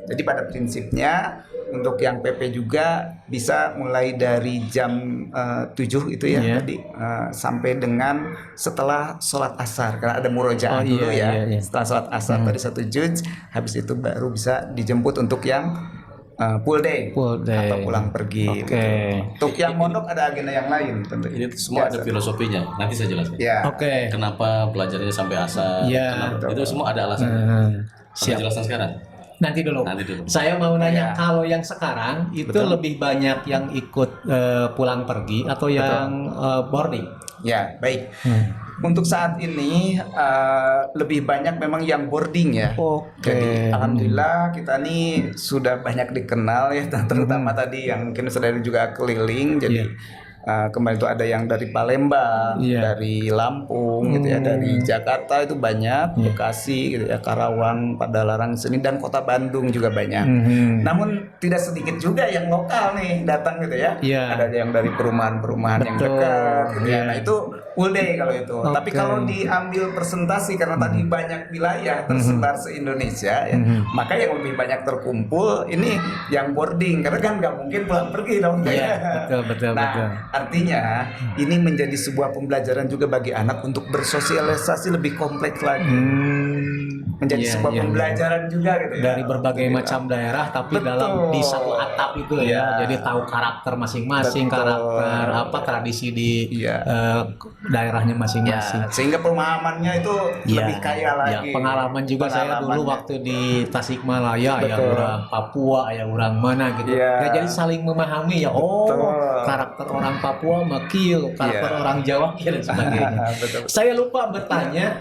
Speaker 3: Jadi pada prinsipnya untuk yang PP juga bisa mulai dari jam 7 itu ya tadi sampai dengan setelah sholat asar karena ada murojaah dulu setelah sholat asar tadi 1 juz, habis itu baru bisa dijemput untuk yang full day atau pulang pergi. Gitu. Untuk yang mondok ada agenda yang lain tentu.
Speaker 1: Ini semua ada filosofinya. Nanti saya jelaskan. Kenapa pelajarannya sampai asar? Itu semua ada alasan. Saya jelaskan sekarang.
Speaker 2: Nanti dulu. Saya mau nanya kalau yang sekarang itu lebih banyak yang ikut pulang pergi atau yang boarding?
Speaker 3: Ya, baik. Untuk saat ini lebih banyak memang yang boarding ya. Jadi alhamdulillah kita nih sudah banyak dikenal ya, terutama tadi yang mungkin sudah juga keliling. Jadi kemarin itu ada yang dari Palembang, dari Lampung gitu ya, dari Jakarta itu banyak, Bekasi gitu ya, Karawang, Padalarang sini dan Kota Bandung juga banyak. Namun tidak sedikit juga yang lokal nih datang gitu ya. Ada yang dari perumahan-perumahan yang dekat gitu ya. Nah itu full day kalau itu. Tapi kalau diambil presentasi karena tadi banyak wilayah tersebar se-Indonesia ya, maka yang lebih banyak terkumpul ini yang boarding karena kan nggak mungkin pulang pergi dong.
Speaker 2: Betul.
Speaker 3: Artinya ini menjadi sebuah pembelajaran juga bagi anak untuk bersosialisasi lebih kompleks lagi. Menjadi sebuah pembelajaran juga gitu ya.
Speaker 2: Dari berbagai macam daerah tapi dalam di satu atap itu ya. Jadi tahu karakter masing-masing, karakter tradisi di daerahnya masing-masing.
Speaker 3: Sehingga pemahamannya itu lebih kaya lagi.
Speaker 2: Pengalaman juga saya dulu waktu di Tasikmalaya, yang orang Papua, yang orang mana gitu. Jadi saling memahami ya. Karakter orang Papua makil, karakter orang Jawa dan sebagainya. Saya lupa bertanya,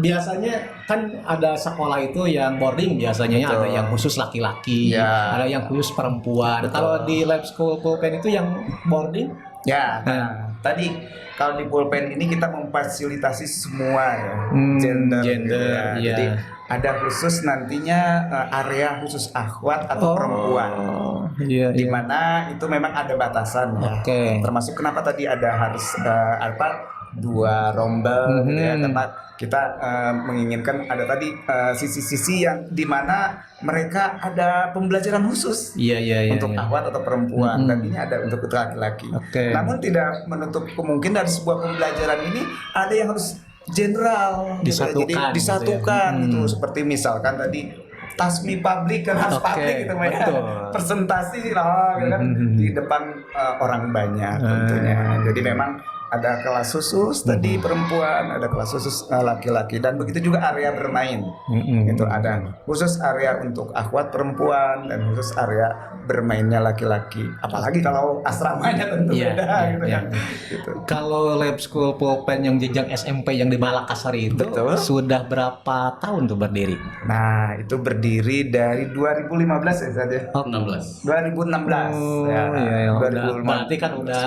Speaker 2: biasanya kan ada sekolah itu yang boarding biasanya ada yang khusus laki-laki, ada yang khusus perempuan. Kalau di lab school pulpen itu yang boarding?
Speaker 3: tadi kalau di pulpen ini kita memfasilitasi semua ya,
Speaker 2: Gender,
Speaker 3: gitu ya.
Speaker 2: iya.
Speaker 3: Jadi ada khusus nantinya area khusus akhwat atau perempuan.
Speaker 2: Iya,
Speaker 3: Di mana itu memang ada batasan ya.
Speaker 2: Oke.
Speaker 3: Termasuk kenapa tadi ada harus dua rombel gitu ya, karena kita menginginkan ada tadi sisi-sisi yang di mana mereka ada pembelajaran khusus
Speaker 2: Iya.
Speaker 3: untuk akhwat atau perempuan, dan ini ada untuk laki-laki.
Speaker 2: Oke.
Speaker 3: Namun tidak menutup kemungkinan dari sebuah pembelajaran ini ada yang harus general, gitu ya. Jadi
Speaker 2: Disatukan,
Speaker 3: disatukan
Speaker 2: gitu ya.
Speaker 3: gitu. Seperti misalkan tadi tasmi publik kan harus
Speaker 2: Oke,
Speaker 3: publik gitu ya.
Speaker 2: betul.
Speaker 3: Presentasi lah kan di depan orang banyak tentunya. Jadi memang ada kelas khusus tadi perempuan, ada kelas khusus laki-laki, dan begitu juga area bermain. Itu ada khusus area untuk akhwat perempuan dan khusus area bermainnya laki-laki. Apalagi kalau asramanya tentu
Speaker 2: Iya,
Speaker 3: beda
Speaker 2: iya,
Speaker 3: gitu
Speaker 2: iya.
Speaker 3: kan. Gitu.
Speaker 2: Kalau lab school pulpen yang jenjang SMP yang di Makassar itu
Speaker 3: Betul.
Speaker 2: sudah berapa tahun tuh berdiri?
Speaker 3: Nah, itu berdiri dari 2015 ya saja.
Speaker 1: 16.
Speaker 3: 2016
Speaker 2: Oh,
Speaker 3: ya.
Speaker 2: iya.
Speaker 3: 2015.
Speaker 2: Berarti kan udah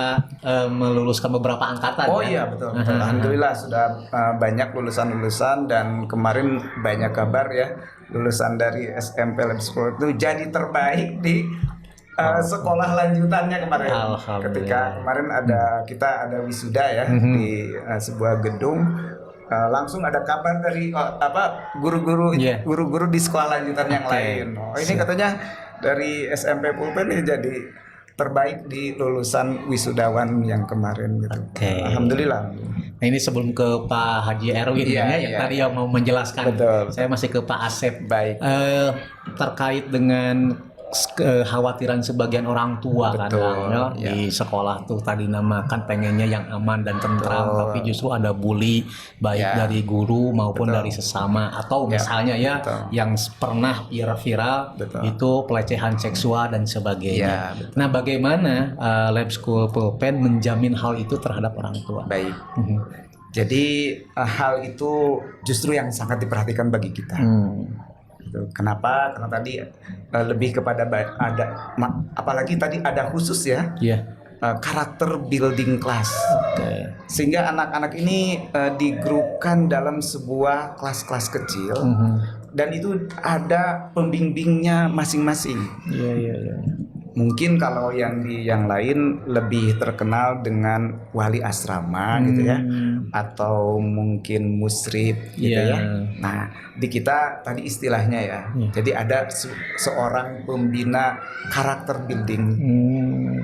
Speaker 2: meluluskan beberapa angkatan.
Speaker 3: Oh
Speaker 2: ya?
Speaker 3: iya betul. Alhamdulillah sudah banyak lulusan-lulusan, dan kemarin banyak kabar ya lulusan dari SMP Lab School itu jadi terbaik di sekolah lanjutannya kemarin.
Speaker 2: Alhamdulillah.
Speaker 3: Ketika kemarin kita ada wisuda ya di sebuah gedung. Langsung ada kabar dari guru-guru
Speaker 2: Iya.
Speaker 3: guru-guru di sekolah lanjutan yang
Speaker 2: Oke.
Speaker 3: lain. Oh, ini katanya dari SMP Pulpen ini jadi terbaik di lulusan wisudawan yang kemarin gitu.
Speaker 2: Oke.
Speaker 3: Alhamdulillah.
Speaker 2: Nah, ini sebelum ke Pak Haji Erwin
Speaker 3: Iya,
Speaker 2: yang
Speaker 3: iya.
Speaker 2: tadi yang mau menjelaskan.
Speaker 3: Betul.
Speaker 2: Saya masih ke Pak Asep.
Speaker 3: Baik.
Speaker 2: Terkait dengan kekhawatiran sebagian orang tua kan,
Speaker 3: Betul,
Speaker 2: Kang,
Speaker 3: ya.
Speaker 2: di sekolah tuh tadi namakan pengennya yang aman dan tentram,
Speaker 3: Betul.
Speaker 2: tapi justru ada bully baik
Speaker 3: Ya.
Speaker 2: dari guru maupun
Speaker 3: Betul.
Speaker 2: dari sesama, atau
Speaker 3: Ya,
Speaker 2: misalnya ya
Speaker 3: betul.
Speaker 2: yang pernah viral
Speaker 3: Betul.
Speaker 2: itu pelecehan seksual dan sebagainya.
Speaker 3: Ya, betul.
Speaker 2: Nah, bagaimana Lab School Pulpen menjamin hal itu terhadap orang tua?
Speaker 3: Baik.
Speaker 2: Mhm.
Speaker 3: Jadi hal itu justru yang sangat diperhatikan bagi kita. Gitu. Kenapa? Karena tadi lebih kepada apalagi tadi ada khusus ya
Speaker 2: Iya.
Speaker 3: karakter building class.
Speaker 2: Oke.
Speaker 3: Sehingga anak-anak ini digrupkan dalam sebuah kelas-kelas kecil, dan itu ada pembimbingnya masing-masing.
Speaker 2: Iya.
Speaker 3: Mungkin kalau yang di yang lain lebih terkenal dengan wali asrama gitu ya, atau mungkin musrif gitu
Speaker 2: Iya.
Speaker 3: ya. Nah, di kita tadi istilahnya ya. Jadi ada seorang pembina karakter building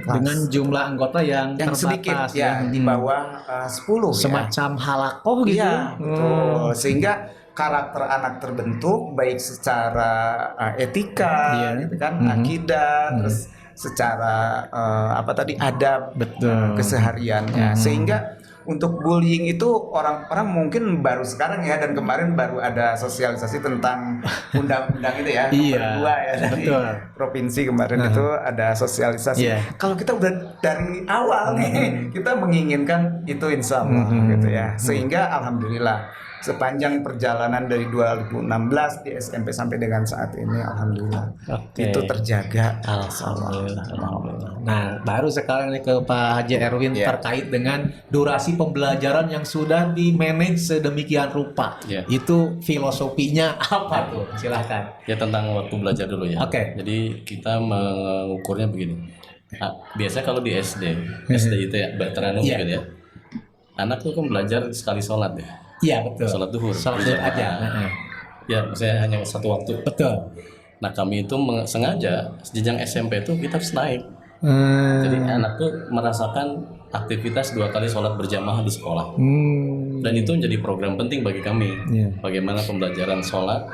Speaker 3: kelas.
Speaker 2: Dengan jumlah anggota yang
Speaker 3: sedikit
Speaker 2: terbatas
Speaker 3: ya, di bawah 10 ya.
Speaker 2: semacam halakoh gitu.
Speaker 3: Iya, betul. Sehingga karakter anak terbentuk baik secara etika,
Speaker 2: Iya.
Speaker 3: gitu kan, akidah, terus secara adab,
Speaker 2: Betul.
Speaker 3: kesehariannya. Sehingga untuk bullying itu orang-orang mungkin baru sekarang ya, dan kemarin baru ada sosialisasi tentang undang-undang itu ya,
Speaker 2: Iya,
Speaker 3: nomor 2 ya dari
Speaker 2: betul.
Speaker 3: provinsi kemarin itu ada sosialisasi.
Speaker 2: Iya.
Speaker 3: Kalau kita udah dari awal nih, kita menginginkan itu insya Allah gitu ya. Sehingga alhamdulillah sepanjang perjalanan dari 2016 di SMP sampai dengan saat ini, alhamdulillah
Speaker 2: Oke.
Speaker 3: itu terjaga.
Speaker 2: Alhamdulillah. Nah, baru sekarang nih ke Pak Haji Erwin
Speaker 3: Iya.
Speaker 2: terkait dengan durasi pembelajaran yang sudah di manage sedemikian rupa.
Speaker 1: Iya.
Speaker 2: Itu filosofinya apa tuh? Silahkan.
Speaker 1: Ya, tentang waktu belajar dulu ya.
Speaker 2: Oke.
Speaker 1: Jadi kita mengukurnya begini. Biasanya kalau di SD itu ya, Bateranu
Speaker 2: Iya.
Speaker 1: gitu ya. Anak tuh kan belajar sekali sholat ya.
Speaker 2: Iya, betul.
Speaker 1: Sholat duhur.
Speaker 2: Sholat duhur aja. Heeh.
Speaker 1: Ya, maksudnya hanya satu waktu.
Speaker 2: Betul.
Speaker 1: Nah, kami itu sengaja jenjang SMP itu kita harus naik. Jadi anak tuh merasakan aktivitas 2 kali sholat berjamaah di sekolah. Dan itu menjadi program penting bagi kami.
Speaker 2: Iya.
Speaker 1: Bagaimana pembelajaran sholat,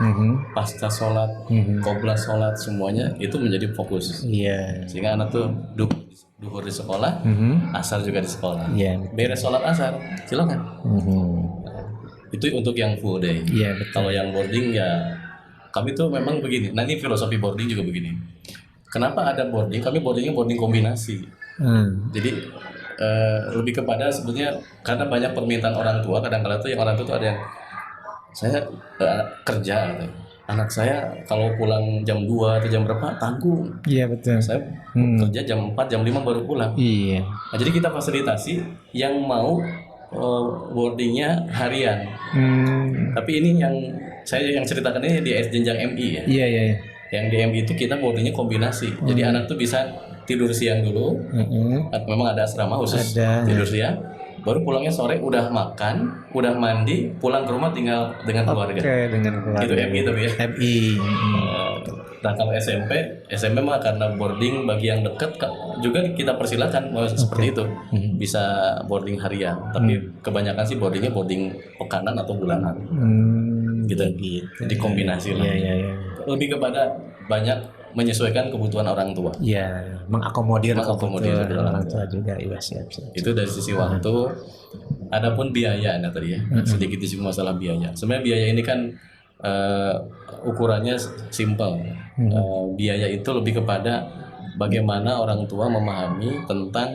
Speaker 1: pasca sholat, qoblah sholat, semuanya itu menjadi fokus.
Speaker 2: Iya.
Speaker 1: Sehingga anak tuh duhur di sekolah, asar juga di sekolah.
Speaker 2: Iya.
Speaker 1: Beres sholat asar, silakan. Itu untuk yang full day.
Speaker 2: Iya, betul.
Speaker 1: Kalau yang boarding ya kami tuh memang begini. Nah, ini filosofi boarding juga begini. Kenapa ada boarding? Kami boardingnya boarding kombinasi. Jadi lebih kepada sebetulnya karena banyak permintaan orang tua, kadang-kadang tuh yang orang tua tuh ada yang saya kerja gitu. anak saya kalau pulang jam 2 atau jam berapa tanggung.
Speaker 2: Iya betul.
Speaker 1: Saya kerja jam 4, jam 5 baru pulang.
Speaker 2: Iya.
Speaker 1: Nah, jadi kita fasilitasi yang mau boardingnya harian. Tapi ini yang saya ceritakan ini di jenjang MI ya.
Speaker 2: Iya iya.
Speaker 1: Yang di MI itu kita boardingnya kombinasi. Jadi anak tuh bisa tidur siang dulu. Memang ada asrama khusus tidur siang. Baru pulangnya sore udah makan, udah mandi, pulang ke rumah tinggal dengan keluarga.
Speaker 2: Oke, dengan keluarga.
Speaker 1: Itu MI tapi ya.
Speaker 2: MI.
Speaker 1: Nah kalau SMP mah karena boarding bagi yang dekat juga kita persilakan seperti itu. Bisa boarding harian, tapi kebanyakan sih boardingnya boarding pekanan atau bulanan. Gitu. Dikombinasi lah.
Speaker 2: Iya.
Speaker 1: Lebih kepada banyak menyesuaikan kebutuhan orang tua.
Speaker 2: Iya, mengakomodir
Speaker 1: kebutuhan
Speaker 2: orang tua juga. Iya, siap.
Speaker 1: Itu dari sisi waktu. Adapun biaya tadi ya, sedikit disinggung masalah biaya. Sebenarnya biaya ini kan ukurannya simpel. Biaya itu lebih kepada bagaimana orang tua memahami tentang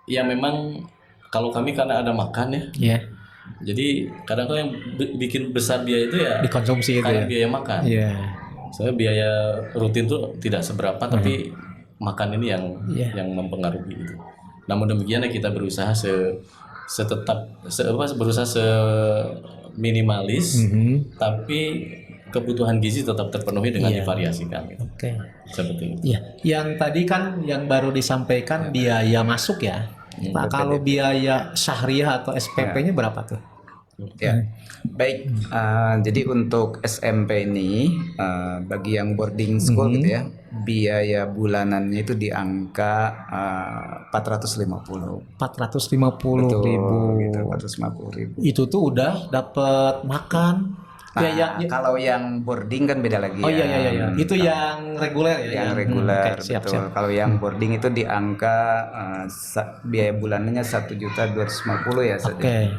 Speaker 1: ya memang kalau kami karena ada makan ya.
Speaker 2: Iya.
Speaker 1: Jadi kadang-kadang yang bikin besar biaya itu ya
Speaker 2: dikonsumsi itu
Speaker 1: karena
Speaker 2: ya.
Speaker 1: biaya makan.
Speaker 2: Iya.
Speaker 1: Saya biaya rutin tuh tidak seberapa tapi makan ini yang mempengaruhi itu. Namun demikian ya kita berusaha berusaha minimalis tapi kebutuhan gizi tetap terpenuhi dengan divariasikan.
Speaker 2: Oke.
Speaker 1: Seperti itu.
Speaker 2: Iya. Yang tadi kan yang baru disampaikan biaya masuk ya. Nah, kalau biaya syahriah atau SPP-nya berapa tuh?
Speaker 3: Ya, baik. Jadi untuk SMP ini bagi yang boarding school gitu ya, biaya bulanannya itu di angka 450.
Speaker 2: 450 ribu.
Speaker 3: Gitu, 450.000.
Speaker 2: Itu tuh udah dapat makan.
Speaker 3: Nah, kalau yang boarding kan beda lagi.
Speaker 2: Oh iya. Itu yang reguler ya.
Speaker 3: Yang reguler,
Speaker 2: Okay, siap.
Speaker 3: Kalau yang boarding itu di angka biaya bulanannya 1.250 ya saja.
Speaker 2: Oke.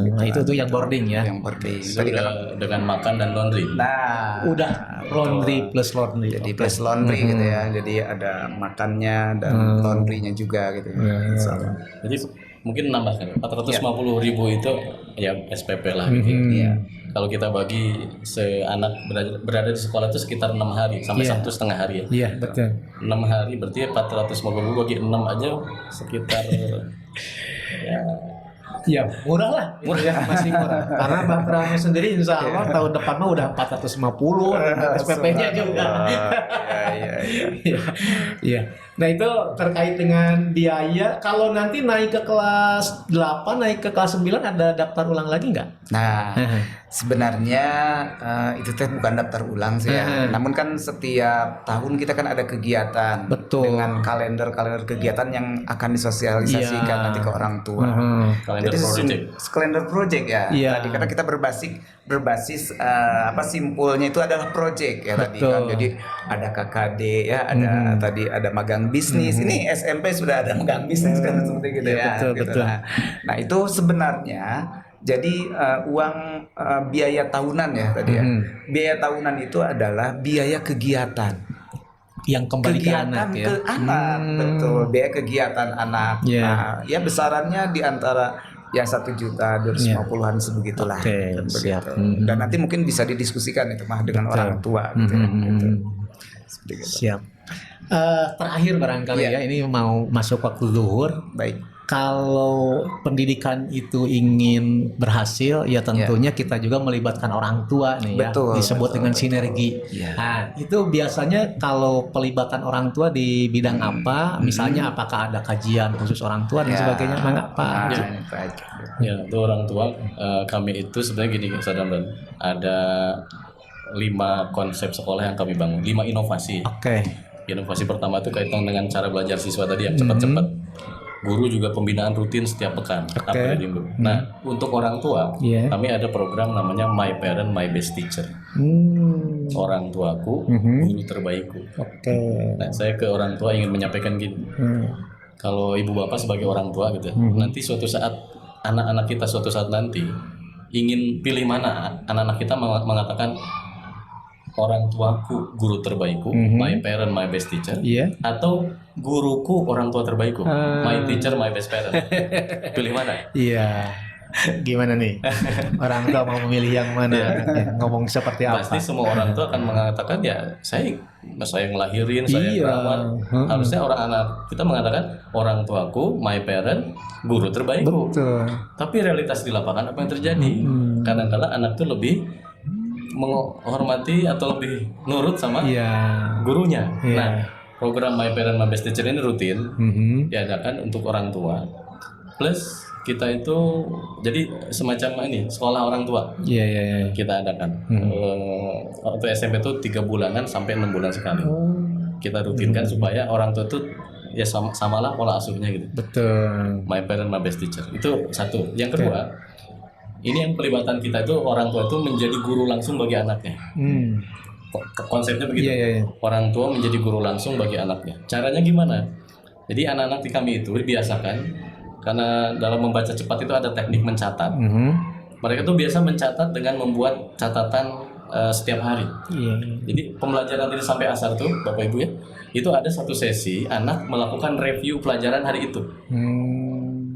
Speaker 2: Nah, itu tuh yang boarding ya.
Speaker 3: Yang boarding.
Speaker 1: Tadi dengan makan dan laundry.
Speaker 3: Nah,
Speaker 2: Udah laundry plus laundry.
Speaker 3: jadi plus laundry gitu ya. Jadi ada makannya dan laundrynya juga gitu. Insyaallah.
Speaker 1: Jadi mungkin nambahkan 450.000 itu ya SPP lah gitu. Kalau kita bagi seanak berada di sekolah itu sekitar 6 hari sampai 1,5 hari ya.
Speaker 2: Iya, betul.
Speaker 1: 6 hari berarti 450.000 bagi 6 aja sekitar
Speaker 2: ya murah lah. Murah ya, masih murah. Karena Mbak Prano sendiri insya Allah tahun depan mah udah 450 SPP-nya juga. Iya. Nah itu terkait dengan biaya. Kalau nanti naik ke kelas 8, naik ke kelas 9 ada daftar ulang lagi nggak?
Speaker 3: Nah, sebenarnya itu teh bukan daftar ulang sih ya. Namun kan setiap tahun kita kan ada kegiatan.
Speaker 2: Betul.
Speaker 3: Dengan kalender kegiatan yang akan disosialisasikan nanti ke orang tua. Kalender project ya. Tadi karena kita berbasis simpulnya itu adalah project ya. Betul. Tadi kan. Jadi ada KKD ya, ada magang bisnis. Ini SMP sudah ada magang bisnis kan seperti gitu ya.
Speaker 2: Betul.
Speaker 3: Nah, itu sebenarnya jadi uang biaya tahunan ya tadi ya. Biaya tahunan itu adalah biaya kegiatan
Speaker 2: yang kembali ke anak ya.
Speaker 3: Betul, biaya kegiatan anak. Nah, ya besarannya di antara ya 1.250.000-an sebegitulah.
Speaker 2: Siap.
Speaker 3: Dan nanti mungkin bisa didiskusikan itu mah dengan orang tua gitu.
Speaker 2: Siap. Terakhir barangkali ya, ini mau masuk waktu zuhur.
Speaker 3: Baik.
Speaker 2: Kalau pendidikan itu ingin berhasil, ya tentunya kita juga melibatkan orang tua nih ya. Disebut dengan sinergi. Nah, itu biasanya kalau pelibatan orang tua di bidang apa? Misalnya apakah ada kajian khusus orang tua dan sebagainya? Mangga Pak.
Speaker 1: Ya, itu orang tua kami itu sebenarnya gini, Sadam, ada 5 konsep sekolah yang kami bangun, 5 inovasi. Inovasi pertama itu kaitan dengan cara belajar siswa tadi yang cepat-cepat. Guru juga pembinaan rutin setiap pekan. Nah, untuk orang tua, kami ada program namanya My Parent My Best Teacher. Orang tuaku, guru terbaikku. Nah, saya ke orang tua ingin menyampaikan gini. Kalau ibu bapak sebagai orang tua gitu, nanti suatu saat anak-anak kita suatu saat nanti ingin pilih mana, anak-anak kita mengatakan orang tuaku guru terbaikku, my parent my best teacher, atau guruku orang tua terbaikku, my teacher my best parent. Pilih mana?
Speaker 2: Gimana nih? Orang tua mau memilih yang mana anaknya? Ngomong seperti apa?
Speaker 1: Pasti semua orang tua akan mengatakan ya saya ngelahirin, saya
Speaker 2: Iya.
Speaker 1: merawat. Harusnya orang anak kita mengatakan orang tuaku, my parent, guru terbaikku.
Speaker 2: Betul.
Speaker 1: Tapi realitas di lapangan apa yang terjadi? Kadang-kadang anak tuh lebih menghormati atau lebih nurut sama
Speaker 2: Iya.
Speaker 1: gurunya.
Speaker 2: Iya.
Speaker 1: Nah, program My Parent My Best Teacher ini rutin diadakan untuk orang tua. Plus kita itu jadi semacam ini sekolah orang tua
Speaker 2: Iya, iya, iya.
Speaker 1: kita adakan. Waktu SMP itu 3 bulanan sampai 6 bulan sekali. Kita rutinkan supaya orang tua itu ya samalah pola asuhnya gitu.
Speaker 2: Betul.
Speaker 1: My Parent My Best Teacher itu satu. Yang kedua, ini yang pelibatan kita itu orang tua itu menjadi guru langsung bagi anaknya. Konsepnya begitu.
Speaker 2: Iya, iya, iya.
Speaker 1: Orang tua menjadi guru langsung bagi anaknya. Caranya gimana? Jadi anak-anak di kami itu dibiasakan karena dalam membaca cepat itu ada teknik mencatat. Mereka tuh biasa mencatat dengan membuat catatan setiap hari.
Speaker 2: Iya.
Speaker 1: Jadi pembelajaran ini sampai asar tuh Bapak Ibu ya, itu ada satu sesi anak melakukan review pelajaran hari itu.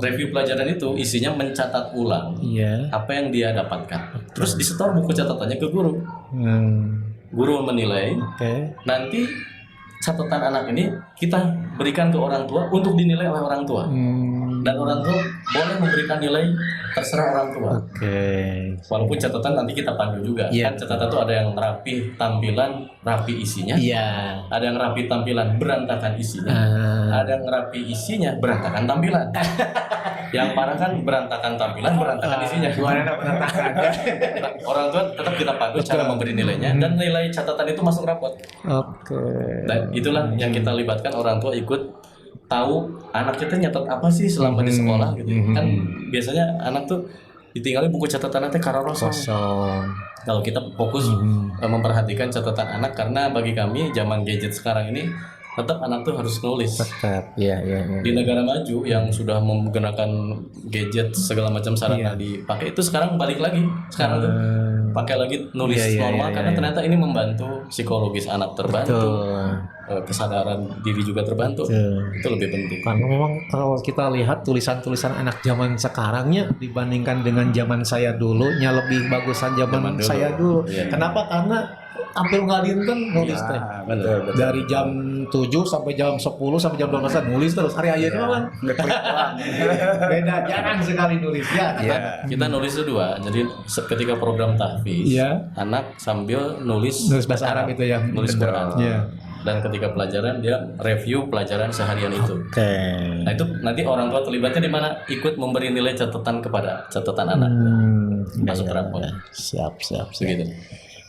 Speaker 1: Review pelajaran itu isinya mencatat ulang
Speaker 2: Iya.
Speaker 1: apa yang dia dapatkan. Terus disetor buku catatannya ke guru. Guru menilai.
Speaker 2: Oke.
Speaker 1: Nanti catatan anak ini kita berikan ke orang tua untuk dinilai oleh orang tua. Dan orang tua boleh memberikan nilai terserah orang tua.
Speaker 2: Oke.
Speaker 1: Walaupun catatan nanti kita pandu juga.
Speaker 2: Iya.
Speaker 1: Kan catatan itu ada yang rapi tampilan, rapi isinya.
Speaker 2: Iya.
Speaker 1: Ada yang rapi tampilan, berantakan isinya.
Speaker 2: Ah.
Speaker 1: Ada yang rapi isinya, berantakan tampilan. Yang parah kan berantakan tampilan, berantakan isinya. Orang tua tetap kita pandu cara memberi nilainya dan nilai catatan itu masuk rapot.
Speaker 2: Oke.
Speaker 1: Dan itulah yang kita libatkan orang tua ikut tahu anak kita nyatet apa sih selama di sekolah gitu. Kan biasanya anak tuh ditinggalin buku catatan nanti karena kosong. Kalau kita fokus memperhatikan catatan anak karena bagi kami zaman gadget sekarang ini tetap anak tuh harus nulis.
Speaker 2: Tetap. Iya, iya, iya.
Speaker 1: Di negara maju yang sudah menggunakan gadget segala macam sarana dipakai itu sekarang balik lagi. Sekarang tuh pakai lagi nulis normal karena ternyata ini membantu psikologis anak terbantu. Kesadaran diri juga terbantu. Itu lebih penting.
Speaker 2: Karena memang kalau kita lihat tulisan-tulisan anak zaman sekarangnya dibandingkan dengan zaman saya dulunya lebih bagusan zaman
Speaker 1: dulu.
Speaker 2: saya dulu.
Speaker 1: Iya.
Speaker 2: Kenapa? Karena hampir nggak dinten nulis teh.
Speaker 1: Betul.
Speaker 2: Dari jam 7 sampai jam 10 sampai jam 12 nulis terus. Hari aja kan. Beda, jarang sekali nulis ya.
Speaker 1: Kita nulis itu dua. Jadi ketika program tahfiz, anak sambil nulis
Speaker 2: bahasa Arab itu ya.
Speaker 1: nulis Quran.
Speaker 2: Iya.
Speaker 1: Dan ketika pelajaran dia review pelajaran seharian itu.
Speaker 2: Oke.
Speaker 1: Nah itu nanti orang tua terlibatnya di mana ikut memberi nilai catatan kepada catatan anak. Masuk rapor.
Speaker 2: Siap.
Speaker 1: Begitu.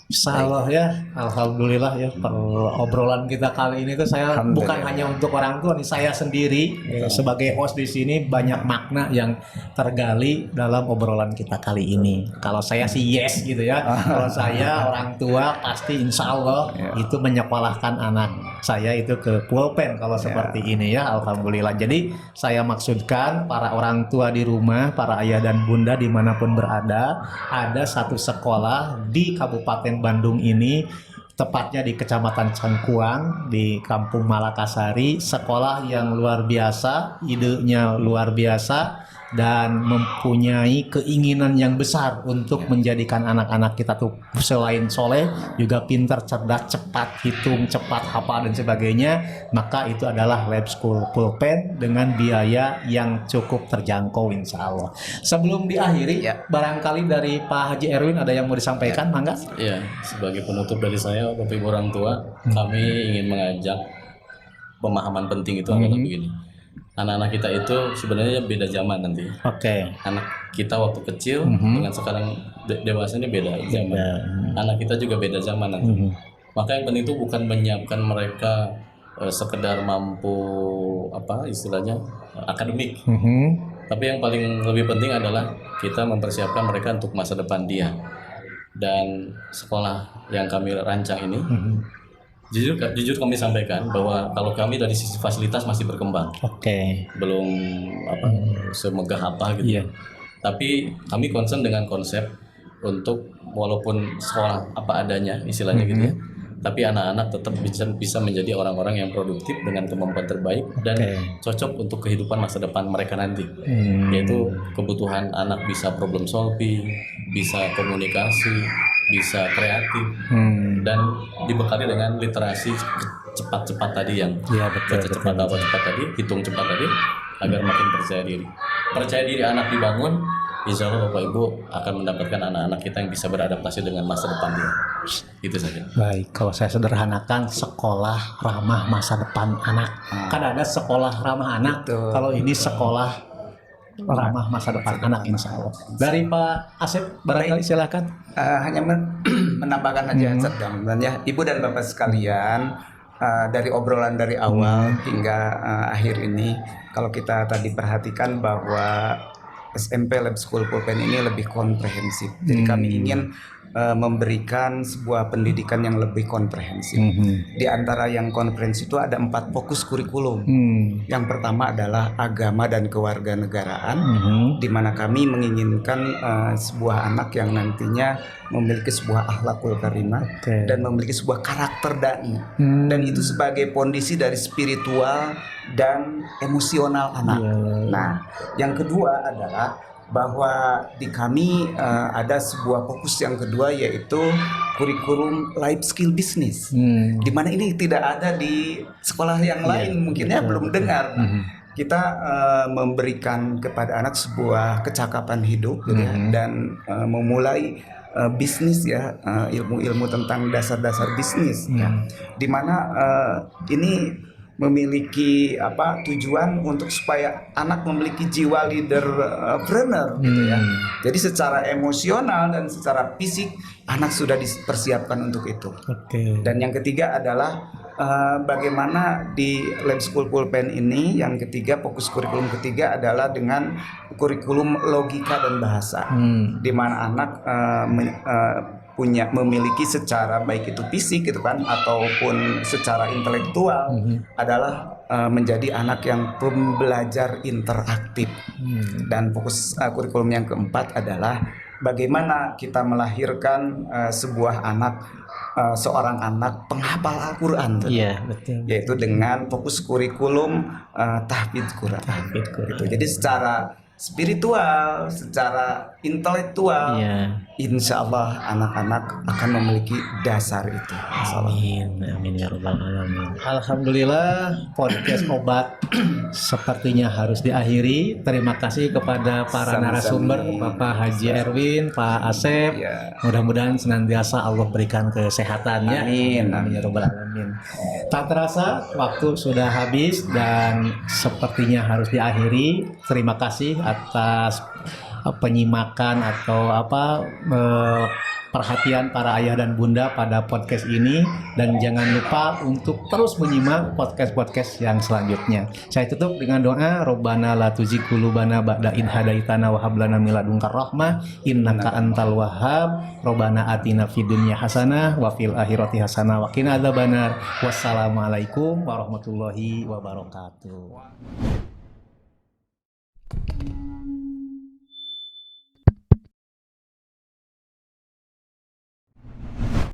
Speaker 2: Insyaallah ya, alhamdulillah ya obrolan kita kali ini tuh saya bukan hanya untuk orang tua nih, saya sendiri sebagai host di sini banyak makna yang tergali dalam obrolan kita kali ini. Kalau saya sih yes gitu ya, kalau saya orang tua pasti insyaallah itu menyekolahkan anak saya itu ke pulpen kalau seperti ini ya, alhamdulillah. Jadi saya maksudkan para orang tua di rumah, para ayah dan bunda dimanapun berada, ada satu sekolah di Kabupaten Bandung ini, tepatnya di Kecamatan Cangkuang di Kampung Malakasari, sekolah yang luar biasa, idenya luar biasa dan mempunyai keinginan yang besar untuk menjadikan anak-anak kita tuh selain soleh juga pintar, cerdas, cepat hitung, cepat hafal dan sebagainya. Maka itu adalah Lab School Pulpen dengan biaya yang cukup terjangkau insya Allah. Sebelum diakhiri, barangkali dari Pak Haji Erwin ada yang mau disampaikan, mangga?
Speaker 1: Iya, sebagai penutup dari saya, Bapak Ibu orang tua, kami ingin mengajak pemahaman penting itu adalah begini. Anak-anak kita itu sebenarnya beda zaman nanti.
Speaker 2: Oke.
Speaker 1: Anak kita waktu kecil dengan sekarang dewasanya beda zaman. Anak kita juga beda zaman nanti. Maka yang penting itu bukan menyiapkan mereka sekedar mampu apa istilahnya akademik. Tapi yang paling lebih penting adalah kita mempersiapkan mereka untuk masa depan dia. Dan sekolah yang kami rancang ini jujur kami sampaikan bahwa kalau kami dari sisi fasilitas masih berkembang. Belum semegah apa gitu. Tapi kami concern dengan konsep untuk walaupun sekolah apa adanya istilahnya gitu ya. tapi anak-anak tetap bisa menjadi orang-orang yang produktif dengan kemampuan terbaik dan cocok untuk kehidupan masa depan mereka nanti. Yaitu kebutuhan anak bisa problem solving, bisa komunikasi, bisa kreatif, dan dibekali dengan literasi cepat-cepat tadi yang baca cepat, apa cepat tadi, hitung cepat tadi, agar makin percaya diri. Percaya diri anak dibangun, insya Allah Bapak Ibu akan mendapatkan anak-anak kita yang bisa beradaptasi dengan masa depan dia. Itu saja.
Speaker 2: Baik, kalau saya sederhanakan, sekolah ramah masa depan anak. Kan ada sekolah ramah anak.
Speaker 3: Betul.
Speaker 2: Kalau ini sekolah ramah masa depan anak, insya Allah. Dari Pak Asep, barangkali silakan.
Speaker 3: Hanya menambahkan aja sebenarnya Ibu dan Bapak sekalian, dari obrolan dari awal hingga akhir ini, kalau kita tadi perhatikan bahwa SMP Lab School Pulpen ini lebih komprehensif. Jadi kami ingin memberikan sebuah pendidikan yang lebih komprehensif. Di antara yang komprehensif itu ada 4 fokus kurikulum. Yang pertama adalah agama dan kewarganegaraan, di mana kami menginginkan sebuah anak yang nantinya memiliki sebuah akhlakul karimah dan memiliki sebuah karakter dai, dan itu sebagai pondisi dari spiritual dan emosional anak. Nah, yang kedua adalah bahwa di kami ada sebuah fokus yang kedua, yaitu kurikulum life skill business, di mana ini tidak ada di sekolah yang lain, mungkinnya belum dengar. Kita memberikan kepada anak sebuah kecakapan hidup gitu ya, dan memulai bisnis ya, ilmu-ilmu tentang dasar-dasar bisnis ya, di mana ini memiliki tujuan untuk supaya anak memiliki jiwa leaderpreneur gitu ya. Jadi secara emosional dan secara fisik anak sudah dipersiapkan untuk itu. Dan yang ketiga adalah bagaimana di Lab School Pulpen ini, yang ketiga, fokus kurikulum ketiga adalah dengan kurikulum logika dan bahasa, di mana anak memiliki secara baik itu fisik gitu kan, ataupun secara intelektual, adalah menjadi anak yang pembelajar interaktif. Dan fokus kurikulum yang keempat adalah bagaimana kita melahirkan sebuah anak, seorang anak penghafal Al-Quran, yaitu dengan fokus kurikulum tahfidz Quran. Gitu. Jadi secara spiritual, secara intelektual, insya Allah anak-anak akan memiliki dasar itu.
Speaker 2: Amin, amin ya rabbal alamin. Alhamdulillah, podcast obat sepertinya harus diakhiri. Terima kasih kepada para narasumber, Bapak Haji Erwin, Pak Asep. Mudah-mudahan senantiasa Allah berikan kesehatannya. Amin, amin ya rabbal alamin. Tak terasa waktu sudah habis dan sepertinya harus diakhiri. Terima kasih atas penyimakan atau perhatian para ayah dan bunda pada podcast ini, dan jangan lupa untuk terus menyimak podcast-podcast yang selanjutnya. Saya tutup dengan doa, Robbana la tuzigh qulubana ba'da idh hadaitana wa hab lana min ladunka rahmah innaka antal wahhab. Robbana atina fid dunya hasanah wa fil akhirati hasanah wa qina adzabannar. Wassalamualaikum warahmatullahi wabarakatuh.